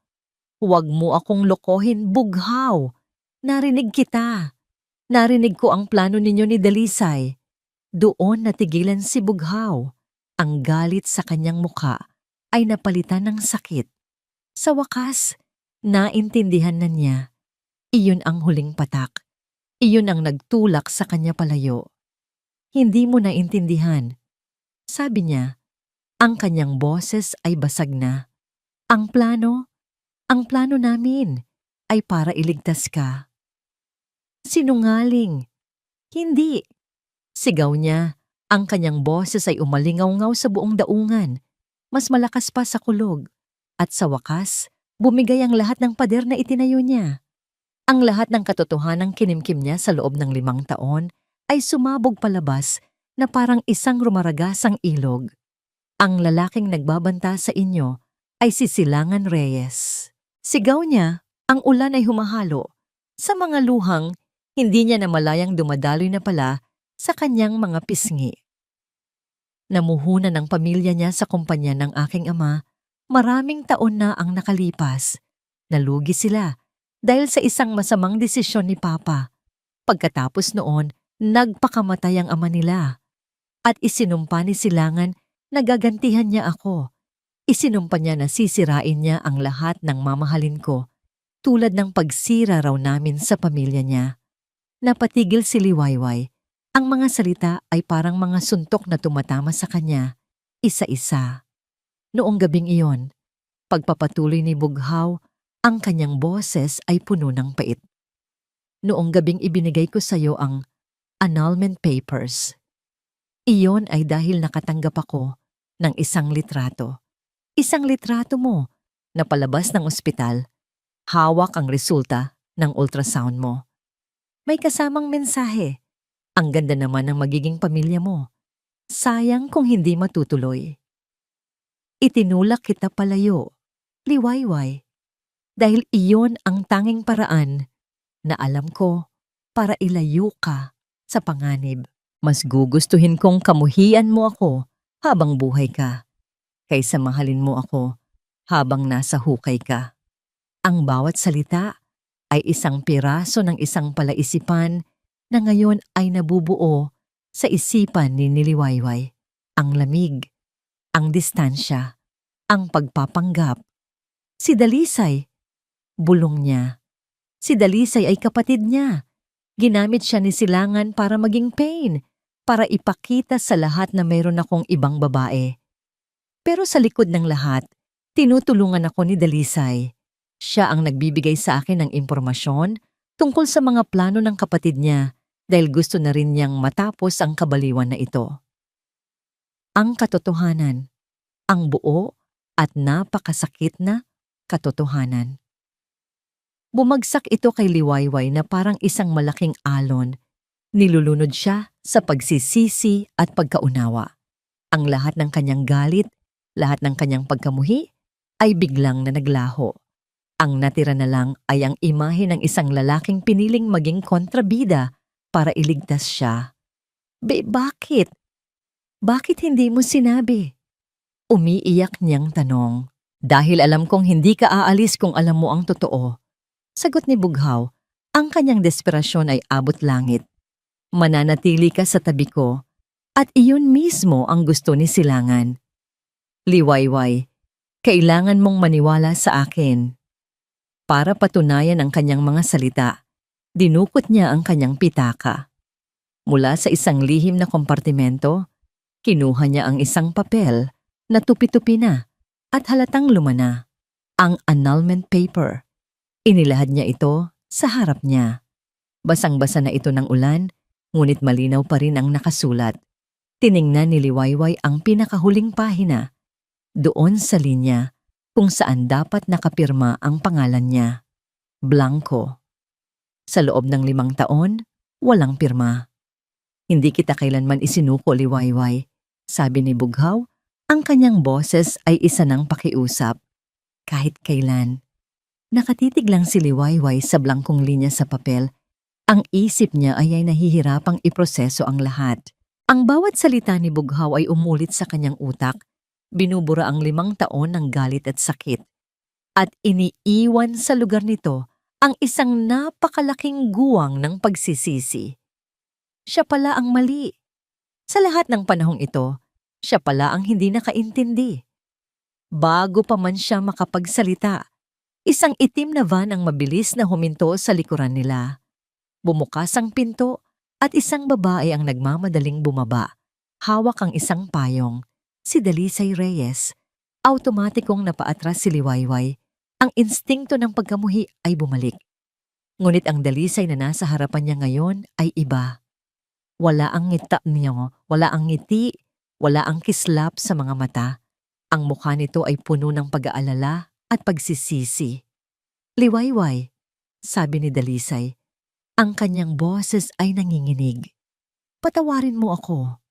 Huwag mo akong lokohin, Bughaw. Narinig kita. Narinig ko ang plano ninyo ni Dalisay. Doon natigilan si Bughaw. Ang galit sa kanyang muka ay napalitan ng sakit. Sa wakas, naintindihan na niya. Iyon ang huling patak. Iyon ang nagtulak sa kanya palayo. Hindi mo naintindihan. Sabi niya, ang kanyang boses ay basag na. Ang plano namin ay para iligtas ka. Sinungaling. Hindi. Sigaw niya, ang kanyang boses ay umalingaw-ngaw sa buong daungan. Mas malakas pa sa kulog. At sa wakas, bumigay ang lahat ng pader na itinayo niya. Ang lahat ng katotohanang kinimkim niya sa loob ng 5 taon ay sumabog palabas na parang isang rumaragasang ilog. Ang lalaking nagbabanta sa inyo ay si Silangan Reyes. Sigaw niya, ang ulan ay humahalo. Sa mga luhang, hindi niya namalayang dumadaloy na pala sa kanyang mga pisngi. Namuhunan ng pamilya niya sa kumpanya ng aking ama, maraming taon na ang nakalipas. Nalugi sila dahil sa isang masamang desisyon ni Papa. Pagkatapos noon, nagpakamatay ang ama nila. At isinumpa ni Silangan na gagantihan niya ako. Isinumpa niya na sisirain niya ang lahat ng mamahalin ko, tulad ng pagsira raw namin sa pamilya niya. Napatigil si Liwayway. Ang mga salita ay parang mga suntok na tumatama sa kanya, isa-isa. Noong gabing iyon, pagpapatuloy ni Bughaw, ang kanyang boses ay puno ng pait. Noong gabing ibinigay ko sa iyo ang annulment papers. Iyon ay dahil nakatanggap ako ng isang litrato. Isang litrato mo na palabas ng ospital. Hawak ang resulta ng ultrasound mo. May kasamang mensahe. Ang ganda naman ng magiging pamilya mo. Sayang kung hindi matutuloy. Itinulak kita palayo, Liwayway, dahil iyon ang tanging paraan na alam ko para ilayo ka sa panganib. Mas gugustuhin kong kamuhian mo ako habang buhay ka, kaysa mahalin mo ako habang nasa hukay ka. Ang bawat salita ay isang piraso ng isang palaisipan na ngayon ay nabubuo sa isipan ni Liwayway. Ang lamig, ang distansya, ang pagpapanggap. Si Dalisay, bulong niya. Si Dalisay ay kapatid niya. Ginamit siya ni Silangan para maging pain, para ipakita sa lahat na mayroon akong ibang babae. Pero sa likod ng lahat, tinutulungan ako ni Dalisay. Siya ang nagbibigay sa akin ng impormasyon tungkol sa mga plano ng kapatid niya dahil gusto na rin niyang matapos ang kabaliwan na ito. Ang katotohanan, ang buo at napakasakit na katotohanan. Bumagsak ito kay Liwayway na parang isang malaking alon. Nilulunod siya sa pagsisisi at pagkaunawa. Ang lahat ng kanyang galit, lahat ng kanyang pagkamuhi, ay biglang na naglaho. Ang natira na lang ay ang imahe ng isang lalaking piniling maging kontrabida para iligtas siya. Bakit? Bakit hindi mo sinabi? Umiiyak niyang tanong. Dahil alam kong hindi ka aalis kung alam mo ang totoo. Sagot ni Bughaw, ang kanyang desperasyon ay abot langit. Mananatili ka sa tabi ko at iyon mismo ang gusto ni Silangan. Liwayway, kailangan mong maniwala sa akin. Para patunayan ang kanyang mga salita, dinukot niya ang kanyang pitaka. Mula sa isang lihim na kompartimento, kinuha niya ang isang papel na tupi-tupi na at halatang lumana, ang annulment paper. Inilahad niya ito sa harap niya. Basang-basa na ito ng ulan, ngunit malinaw pa rin ang nakasulat. Tiningnan ni Liwayway ang pinakahuling pahina. Doon sa linya kung saan dapat nakapirma ang pangalan niya. Blanco. Sa loob ng 5 taon, walang pirma. Hindi kita kailanman isinuko, Liwayway. Sabi ni Bughaw, ang kanyang boses ay isa ng pakiusap. Kahit kailan. Nakatitig lang si Liwayway sa blangkong linya sa papel. Ang isip niya ay nahihirapang iproseso ang lahat. Ang bawat salita ni Bughaw ay umulit sa kanyang utak. Binubura ang 5 taon ng galit at sakit. At iniiwan sa lugar nito ang isang napakalaking guwang ng pagsisisi. Siya pala ang mali. Sa lahat ng panahong ito, siya pala ang hindi nakaintindi. Bago pa man siya makapagsalita, isang itim na van ang mabilis na huminto sa likuran nila. Bumukas ang pinto at isang babae ang nagmamadaling bumaba. Hawak ang isang payong. Si Dalisay Reyes. Automatikong napaatras si Liwayway. Ang instingto ng pagkamuhi ay bumalik. Ngunit ang Dalisay na nasa harapan niya ngayon ay iba. Wala ang ngita niyo, wala ang ngiti, wala ang kislap sa mga mata. Ang mukha nito ay puno ng pag-aalala at pagsisisi. Liwayway, sabi ni Dalisay. Ang kanyang boses ay nanginginig. Patawarin mo ako.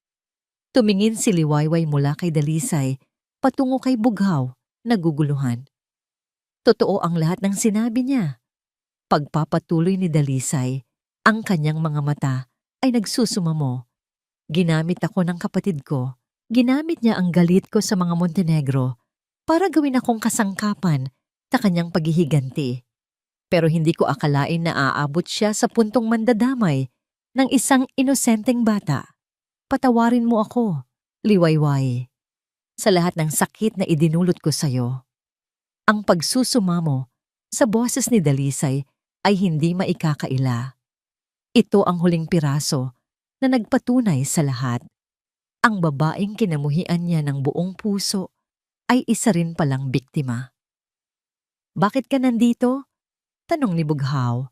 Tumingin si Liwayway mula kay Dalisay, patungo kay Bughaw, naguguluhan. Totoo ang lahat ng sinabi niya. Pagpapatuloy ni Dalisay, ang kanyang mga mata ay nagsusumamo. Ginamit ako ng kapatid ko. Ginamit niya ang galit ko sa mga Montenegro para gawin akong kasangkapan sa kanyang paghihiganti. Pero hindi ko akalain na aabot siya sa puntong mandadamay ng isang inosenteng bata. Patawarin mo ako, Liwayway, sa lahat ng sakit na idinulot ko sa'yo. Ang pagsusumamo sa boses ni Dalisay ay hindi maikakaila. Ito ang huling piraso na nagpatunay sa lahat. Ang babaeng kinamuhian niya ng buong puso ay isa rin palang biktima. Bakit ka nandito? Tanong ni Bughaw.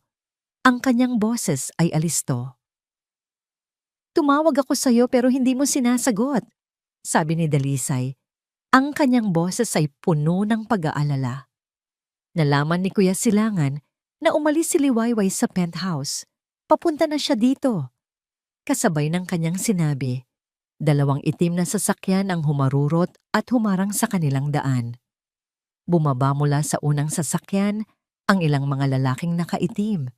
Ang kanyang boses ay alisto. Tumawag ako sa'yo pero hindi mo sinasagot, sabi ni Dalisay. Ang kanyang boses ay puno ng pag-aalala. Nalaman ni Kuya Silangan na umalis si Liwayway sa penthouse. Papunta na siya dito. Kasabay ng kanyang sinabi, 2 itim na sasakyan ang humarurot at humarang sa kanilang daan. Bumaba mula sa unang sasakyan ang ilang mga lalaking nakaitim.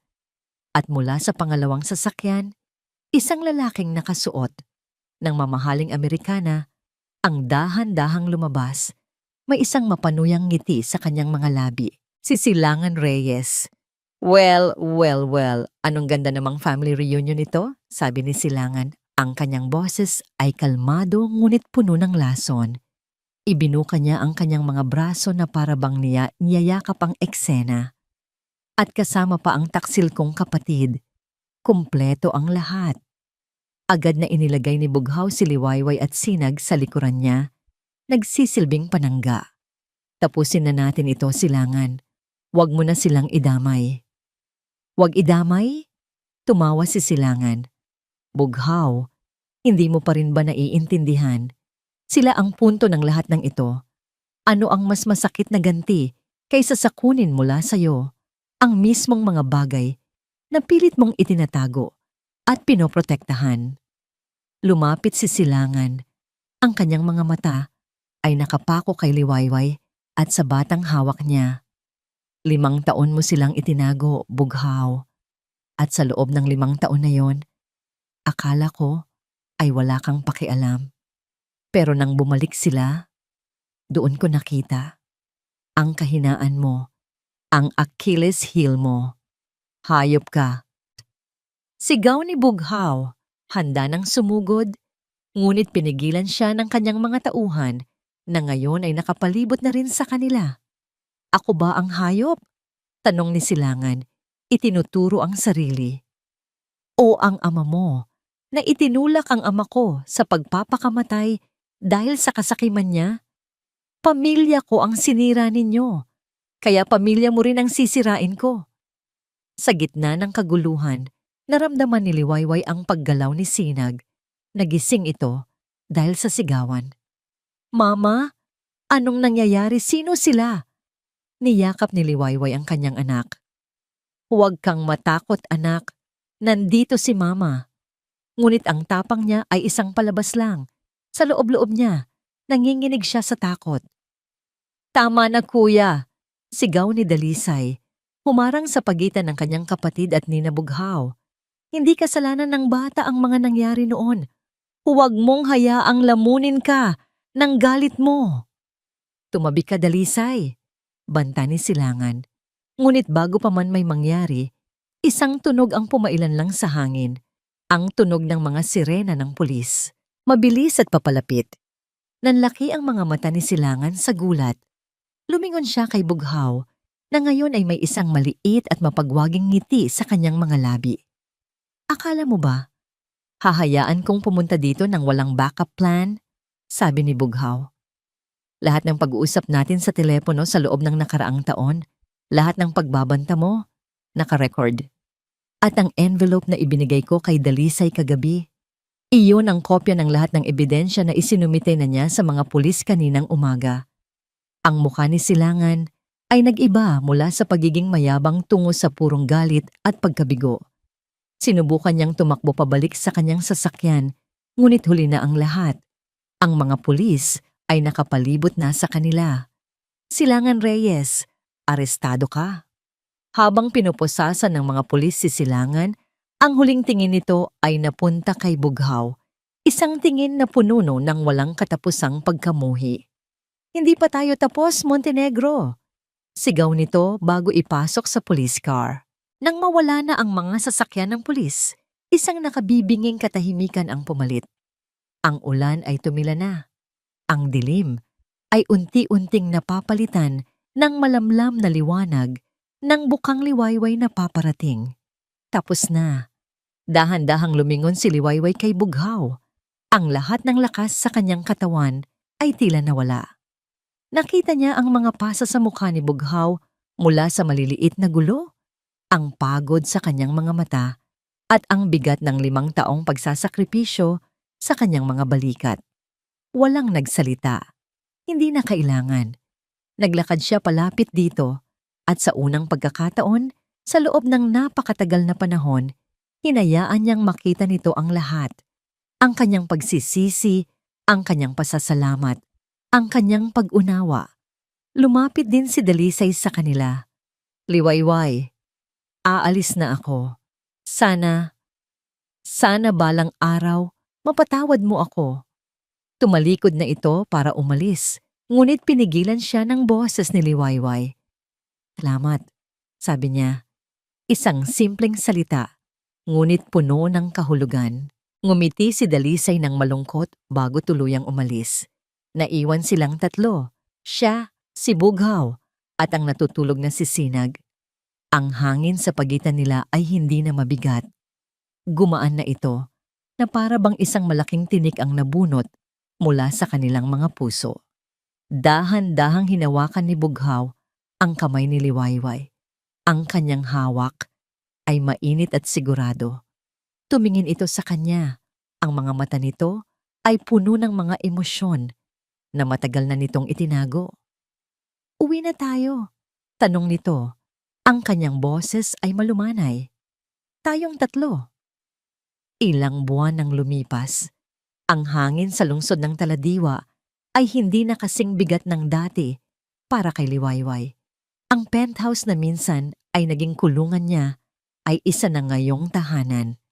At mula sa pangalawang sasakyan, isang lalaking nakasuot ng mamahaling Amerikana ang dahan-dahang lumabas. May isang mapanuyang ngiti sa kanyang mga labi. Si Silangan Reyes. Well, anong ganda namang family reunion ito? Sabi ni Silangan. Ang kanyang boses ay kalmado ngunit puno ng lason. Ibinuka niya ang kanyang mga braso na para bang niyayakap ang eksena. At kasama pa ang taksil kong kapatid. Kumpleto ang lahat. Agad na inilagay ni Bughaw si Liwayway at Sinag sa likuran niya. Nagsisilbing panangga. Tapusin na natin ito, Silangan. Huwag mo na silang idamay. Huwag idamay? Tumawa si Silangan. Bughaw, hindi mo pa rin ba naiintindihan? Sila ang punto ng lahat ng ito. Ano ang mas masakit na ganti kaysa sa kunin mula sa'yo? Ang mismong mga bagay na pilit mong itinatago at pinoprotektahan. Lumapit si Silangan. Ang kanyang mga mata ay nakapako kay Liwayway at sa batang hawak niya. 5 taon mo silang itinago, Bughaw. At sa loob ng 5 taon na yon, akala ko ay wala kang pakialam. Pero nang bumalik sila, doon ko nakita ang kahinaan mo, ang Achilles heel mo. Hayop ka. Sigaw ni Bughaw, handa nang sumugod, ngunit pinigilan siya ng kanyang mga tauhan na ngayon ay nakapalibot na rin sa kanila. Ako ba ang hayop? Tanong ni Silangan, itinuturo ang sarili. O ang ama mo, na itinulak ang ama ko sa pagpapakamatay dahil sa kasakiman niya? Pamilya ko ang sinira ninyo, kaya pamilya mo rin ang sisirain ko. Sa gitna ng kaguluhan, naramdaman ni Liwayway ang paggalaw ni Sinag. Nagising ito dahil sa sigawan. Mama, anong nangyayari? Sino sila? Niyakap ni Liwayway ang kanyang anak. Huwag kang matakot, anak. Nandito si Mama. Ngunit ang tapang niya ay isang palabas lang. Sa loob-loob niya, nanginginig siya sa takot. Tama na, kuya, sigaw ni Dalisay. Humarang sa pagitan ng kanyang kapatid at Nina Bughaw. Hindi kasalanan ng bata ang mga nangyari noon. Huwag mong hayaang lamunin ka ng galit mo. Tumabi ka, Dalisay, banta ni Silangan. Ngunit bago pa man may mangyari, isang tunog ang pumailan lang sa hangin. Ang tunog ng mga sirena ng pulis. Mabilis at papalapit. Nanlaki ang mga mata ni Silangan sa gulat. Lumingon siya kay Bughaw na ngayon ay may isang maliit at mapagwaging ngiti sa kanyang mga labi. Akala mo ba, hahayaan kong pumunta dito nang walang backup plan? Sabi ni Bughaw. Lahat ng pag-uusap natin sa telepono sa loob ng nakaraang taon, lahat ng pagbabanta mo, nakarecord. At ang envelope na ibinigay ko kay Dalisay kagabi, iyon ang kopya ng lahat ng ebidensya na isinumite na niya sa mga pulis kaninang umaga. Ang mukha ni Silangan ay nag-iba mula sa pagiging mayabang tungo sa purong galit at pagkabigo. Sinubukan niyang tumakbo pabalik sa kanyang sasakyan, ngunit huli na ang lahat. Ang mga pulis ay nakapalibot na sa kanila. Silangan Reyes, arestado ka. Habang pinupusasan ng mga pulis si Silangan, ang huling tingin nito ay napunta kay Bughaw, isang tingin na pununo ng walang katapusang pagkamuhi. Hindi pa tayo tapos, Montenegro. Sigaw nito bago ipasok sa police car. Nang mawala na ang mga sasakyan ng pulis, isang nakabibinging katahimikan ang pumalit. Ang ulan ay tumila na. Ang dilim ay unti-unting napapalitan ng malamlam na liwanag ng bukang Liwayway na paparating. Tapos na. Dahan-dahang lumingon si Liwayway kay Bughaw. Ang lahat ng lakas sa kanyang katawan ay tila nawala. Nakita niya ang mga pasa sa mukha ni Bughaw mula sa maliliit na gulo, ang pagod sa kanyang mga mata, at ang bigat ng 5 taong pagsasakripisyo sa kanyang mga balikat. Walang nagsalita. Hindi na kailangan. Naglakad siya palapit dito at sa unang pagkakataon, sa loob ng napakatagal na panahon, hinayaan niyang makita nito ang lahat. Ang kanyang pagsisisi, ang kanyang pasasalamat, ang kanyang pag-unawa. Lumapit din si Dalisay sa kanila. Liwayway, aalis na ako. Sana balang araw, mapatawad mo ako. Tumalikod na ito para umalis, ngunit pinigilan siya ng boses ni Liwayway. Salamat, sabi niya. Isang simpleng salita, ngunit puno ng kahulugan. Ngumiti si Dalisay ng malungkot bago tuluyang umalis. Naiwan silang 3, siya, si Bughaw, at ang natutulog na si Sinag. Ang hangin sa pagitan nila ay hindi na mabigat. Gumaan na ito, na para bang isang malaking tinik ang nabunot mula sa kanilang mga puso. Dahan-dahang hinawakan ni Bughaw Ang kamay ni Liwayway, ang kanyang hawak, ay mainit at sigurado. Tumingin ito sa kanya. Ang mga mata nito ay puno ng mga emosyon na matagal na nitong itinago. Uwi na tayo, tanong nito. Ang kanyang boses ay malumanay. Tayong tatlo. Ilang buwan nang lumipas. Ang hangin sa lungsod ng Taladiwa ay hindi na kasing bigat ng dati para kay Liwayway. Ang penthouse na minsan ay naging kulungan niya ay isa na ngayong tahanan.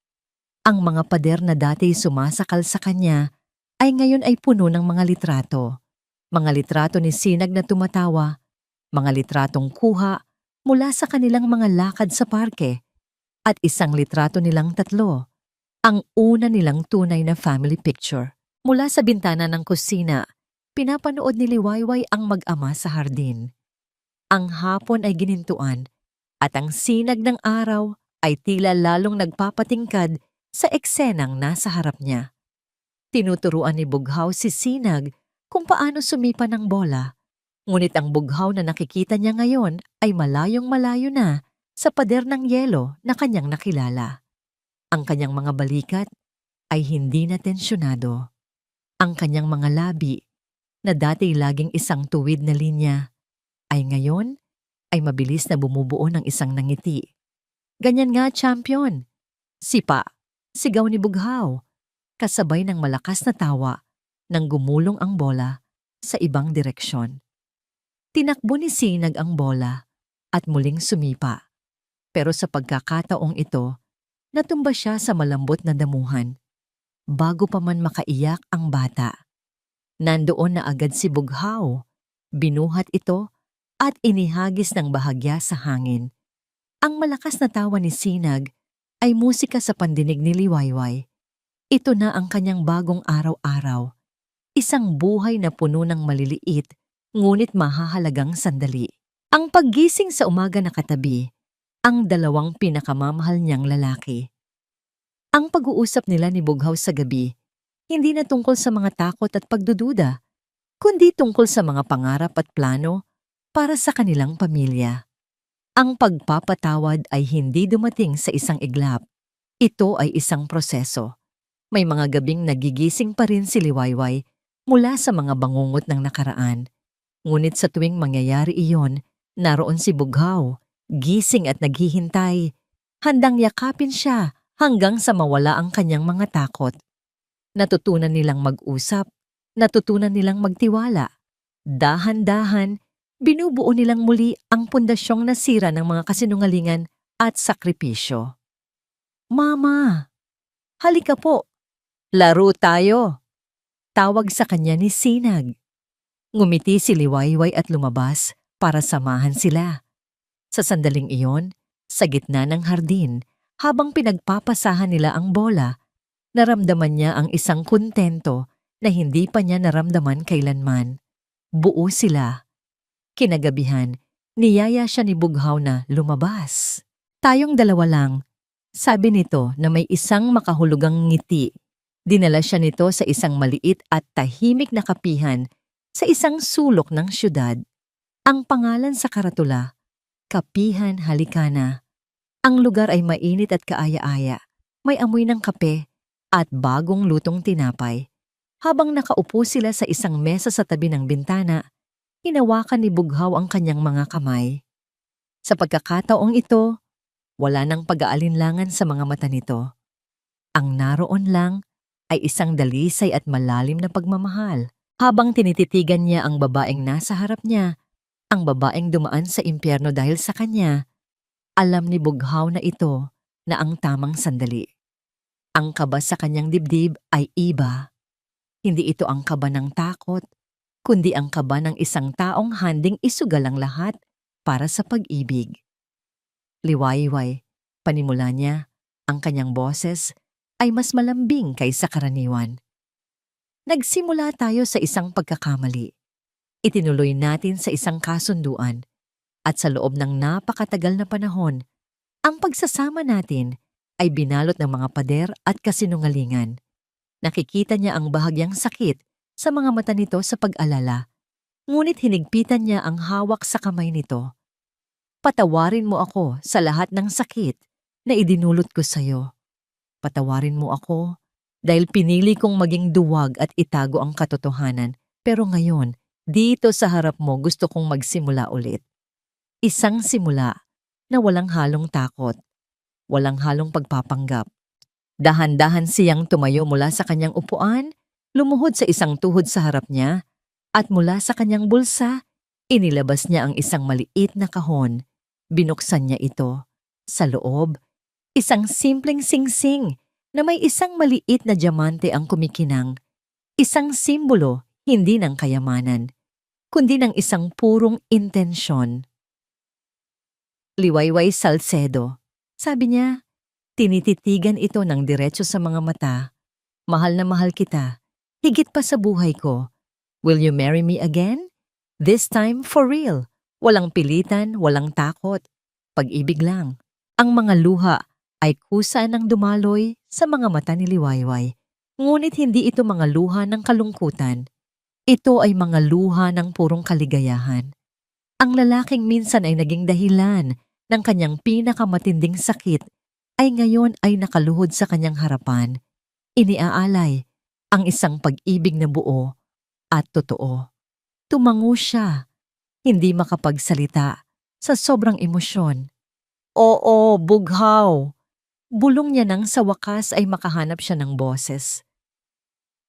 Ang mga pader na dati sumasakal sa kanya ay ngayon ay puno ng mga litrato. Mga litrato ni Sinag na tumatawa, mga litratong kuha mula sa kanilang mga lakad sa parke, at isang litrato nilang tatlo, ang una nilang tunay na family picture. Mula sa bintana ng kusina, pinapanood ni Liwayway ang mag-ama sa hardin. Ang hapon ay ginintuan at ang sinag ng araw ay tila lalong nagpapatingkad sa eksenang nasa harap niya. Tinuturuan ni Bughaw si Sinag kung paano sumipa ng bola, ngunit ang Bughaw na nakikita niya ngayon ay malayong malayo na sa pader ng yelo na kanyang nakilala. Ang kanyang mga balikat ay hindi na tensyonado. Ang kanyang mga labi, na dati laging isang tuwid na linya, ay ngayon ay mabilis na bumubuo ng isang nangiti. Ganyan nga, champion. Sipa, sigaw ni Bughaw, kasabay ng malakas na tawa nang gumulong ang bola sa ibang direksyon. Tinakbo ni Sinag ang bola at muling sumipa. Pero sa pagkakataong ito, natumba siya sa malambot na damuhan. Bago pa man makaiyak ang bata, nandoon na agad si Bughaw. Binuhat ito at inihagis ng bahagya sa hangin. Ang malakas na tawa ni Sinag ay musika sa pandinig ni Liwayway. Ito na ang kanyang bagong araw-araw. Isang buhay na puno ng maliliit, ngunit mahahalagang sandali. Ang paggising sa umaga na katabi, ang dalawang pinakamamahal niyang lalaki. Ang pag-uusap nila ni Bughaw sa gabi, hindi na tungkol sa mga takot at pagdududa, kundi tungkol sa mga pangarap at plano para sa kanilang pamilya. Ang pagpapatawad ay hindi dumating sa isang iglap. Ito ay isang proseso. May mga gabing nagigising pa rin si Liwayway mula sa mga bangungot ng nakaraan. Ngunit sa tuwing mangyayari iyon, naroon si Bughaw, gising at naghihintay. Handang yakapin siya hanggang sa mawala ang kanyang mga takot. Natutunan nilang mag-usap, natutunan nilang magtiwala. Dahan-dahan, binubuo nilang muli ang pundasyong nasira ng mga kasinungalingan at sakripisyo. Mama, halika po. Laro tayo. Tawag sa kanya ni Sinag. Ngumiti si Liwayway at lumabas para samahan sila. Sa sandaling iyon, sa gitna ng hardin, habang pinagpapasahan nila ang bola, naramdaman niya ang isang kontento na hindi pa niya naramdaman kailanman. Buo sila. Kinagabihan, niyaya siya ni Bughaw na lumabas. Tayong dalawa lang, sabi nito na may isang makahulugang ngiti. Dinala siya nito sa isang maliit at tahimik na kapihan sa isang sulok ng syudad. Ang pangalan sa karatula, Kapihan Halikana. Ang lugar ay mainit at kaaya-aya. May amoy ng kape at bagong lutong tinapay. Habang nakaupo sila sa isang mesa sa tabi ng bintana, hinawakan ni Bughaw ang kanyang mga kamay. Sa pagkakataong ito, wala nang pag-aalinlangan sa mga mata nito. Ang naroon lang ay isang dalisay at malalim na pagmamahal. Habang tinititigan niya ang babaeng nasa harap niya, ang babaeng dumaan sa impyerno dahil sa kanya, alam ni Bughaw na ito na ang tamang sandali. Ang kaba sa kanyang dibdib ay iba. Hindi ito ang kaba ng takot, kundi ang kaba ng isang taong handing isugal ang lahat para sa pag-ibig. Liwayway, panimula niya, ang kanyang boses ay mas malambing kaysa karaniwan. Nagsimula tayo sa isang pagkakamali. Itinuloy natin sa isang kasunduan. At sa loob ng napakatagal na panahon, ang pagsasama natin ay binalot ng mga pader at kasinungalingan. Nakikita niya ang bahagyang sakit sa mga mata nito sa pag-alala, ngunit hinigpitan niya ang hawak sa kamay nito. Patawarin mo ako sa lahat ng sakit na idinulot ko sa'yo. Patawarin mo ako dahil pinili kong maging duwag at itago ang katotohanan. Pero ngayon, dito sa harap mo gusto kong magsimula ulit. Isang simula na walang halong takot, walang halong pagpapanggap. Dahan-dahan siyang tumayo mula sa kanyang upuan, lumuhod sa isang tuhod sa harap niya, at mula sa kanyang bulsa, inilabas niya ang isang maliit na kahon. Binuksan niya ito. Sa loob, isang simpleng singsing na may isang maliit na diamante ang kumikinang. Isang simbolo hindi ng kayamanan, kundi ng isang purong intensyon. Liwayway Salcedo. Sabi niya, tinititigan ito ng diretso sa mga mata. Mahal na mahal kita, higit pa sa buhay ko. Will you marry me again? This time for real. Walang pilitan, walang takot. Pag-ibig lang. Ang mga luha ay kusa ng dumaloy sa mga mata ni Liwayway. Ngunit hindi ito mga luha ng kalungkutan. Ito ay mga luha ng purong kaligayahan. Ang lalaking minsan ay naging dahilan ng kanyang pinakamatinding sakit ay ngayon ay nakaluhod sa kanyang harapan. Iniaalay ang isang pag-ibig na buo at totoo. Tumango siya, hindi makapagsalita sa sobrang emosyon. Oo, bughaw. Bulong niya nang sa wakas ay makahanap siya ng boses.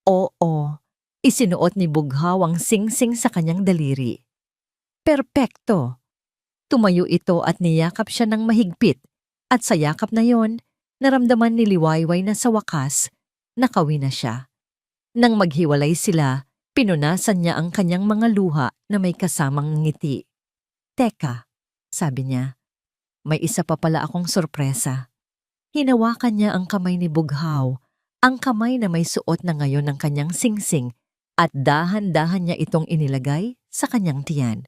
Oo, isinuot ni Bughaw ang singsing sa kanyang daliri. Perpekto. Tumayo ito at niyakap siya ng mahigpit at sa yakap na yon, naramdaman ni Liwayway na sa wakas, nakawi na siya. Nang maghiwalay sila, pinunasan niya ang kanyang mga luha na may kasamang ngiti. Teka, sabi niya, may isa pa pala akong sorpresa. Hinawakan niya ang kamay ni Bughaw, ang kamay na may suot na ngayon ng kanyang singsing at dahan-dahan niya itong inilagay sa kanyang tiyan.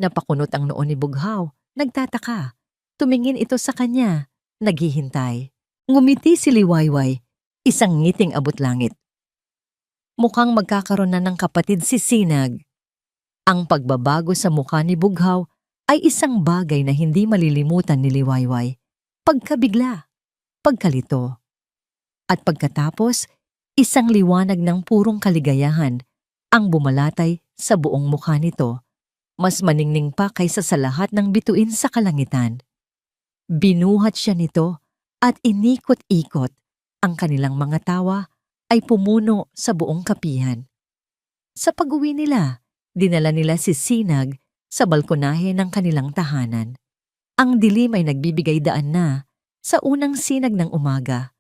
Napakunot ang noo ni Bughaw, nagtataka. Tumingin ito sa kanya, naghihintay. Ngumiti si Liwayway, isang ngiting abot langit. Mukhang magkakaroon na ng kapatid si Sinag. Ang pagbabago sa mukha ni Bughaw ay isang bagay na hindi malilimutan ni Liwayway. Pagkabigla, pagkalito. At pagkatapos, isang liwanag ng purong kaligayahan ang bumalatay sa buong mukha nito. Mas maningning pa kaysa sa lahat ng bituin sa kalangitan. Binuhat siya nito at inikot-ikot. Ang kanilang mga tawa ay pumuno sa buong kapihan. Sa pag-uwi nila, dinala nila si Sinag sa balkonahe ng kanilang tahanan. Ang dilim ay nagbibigay daan na sa unang sinag ng umaga.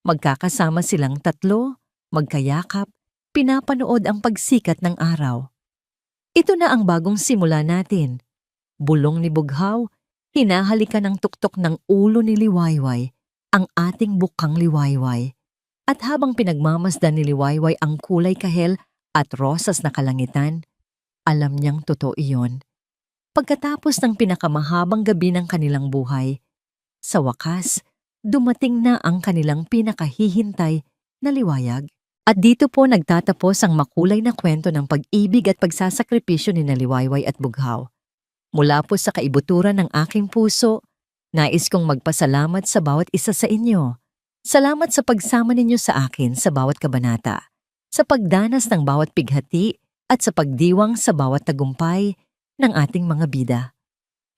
Magkakasama silang tatlo, magkayakap, pinapanood ang pagsikat ng araw. Ito na ang bagong simula natin. Bulong ni Bughaw, hinahalikan ng tuktok ng ulo ni Liwayway ang ating bukang Liwayway. At habang pinagmamasdan ni Liwayway ang kulay kahel at rosas na kalangitan, alam niyang totoo iyon. Pagkatapos ng pinakamahabang gabi ng kanilang buhay, sa wakas, dumating na ang kanilang pinakahihintay na liwayag. At dito po nagtatapos ang makulay na kwento ng pag-ibig at pagsasakripisyo ni Liwayway at Bughaw. Mula po sa kaibuturan ng aking puso, nais kong magpasalamat sa bawat isa sa inyo. Salamat sa pagsama ninyo sa akin sa bawat kabanata, sa pagdanas ng bawat pighati at sa pagdiwang sa bawat tagumpay ng ating mga bida.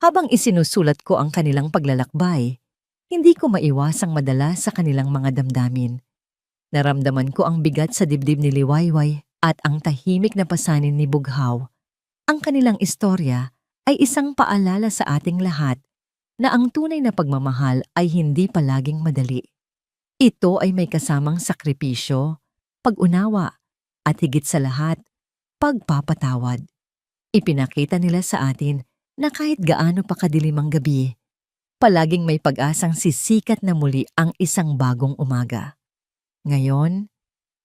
Habang isinusulat ko ang kanilang paglalakbay, hindi ko maiwasang madala sa kanilang mga damdamin. Naramdaman ko ang bigat sa dibdib ni Liwayway at ang tahimik na pasanin ni Bughaw. Ang kanilang istorya ay isang paalala sa ating lahat na ang tunay na pagmamahal ay hindi palaging madali. Ito ay may kasamang sakripisyo, pag-unawa, at higit sa lahat, pagpapatawad. Ipinakita nila sa atin na kahit gaano pa kadilim ang gabi, palaging may pag-asang sisikat na muli ang isang bagong umaga. Ngayon,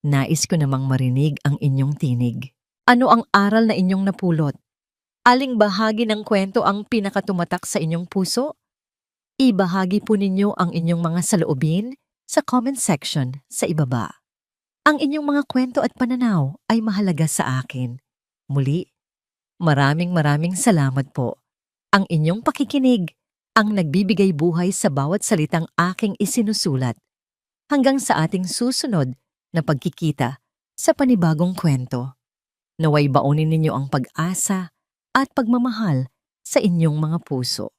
nais ko namang marinig ang inyong tinig. Ano ang aral na inyong napulot? Aling bahagi ng kwento ang pinakatumatak sa inyong puso? Ibahagi po ninyo ang inyong mga saloobin sa comment section sa ibaba. Ang inyong mga kwento at pananaw ay mahalaga sa akin. Muli, maraming salamat po. Ang inyong pakikinig ang nagbibigay buhay sa bawat salitang aking isinusulat hanggang sa ating susunod na pagkikita sa panibagong kwento. Naway baunin ninyo ang pag-asa at pagmamahal sa inyong mga puso.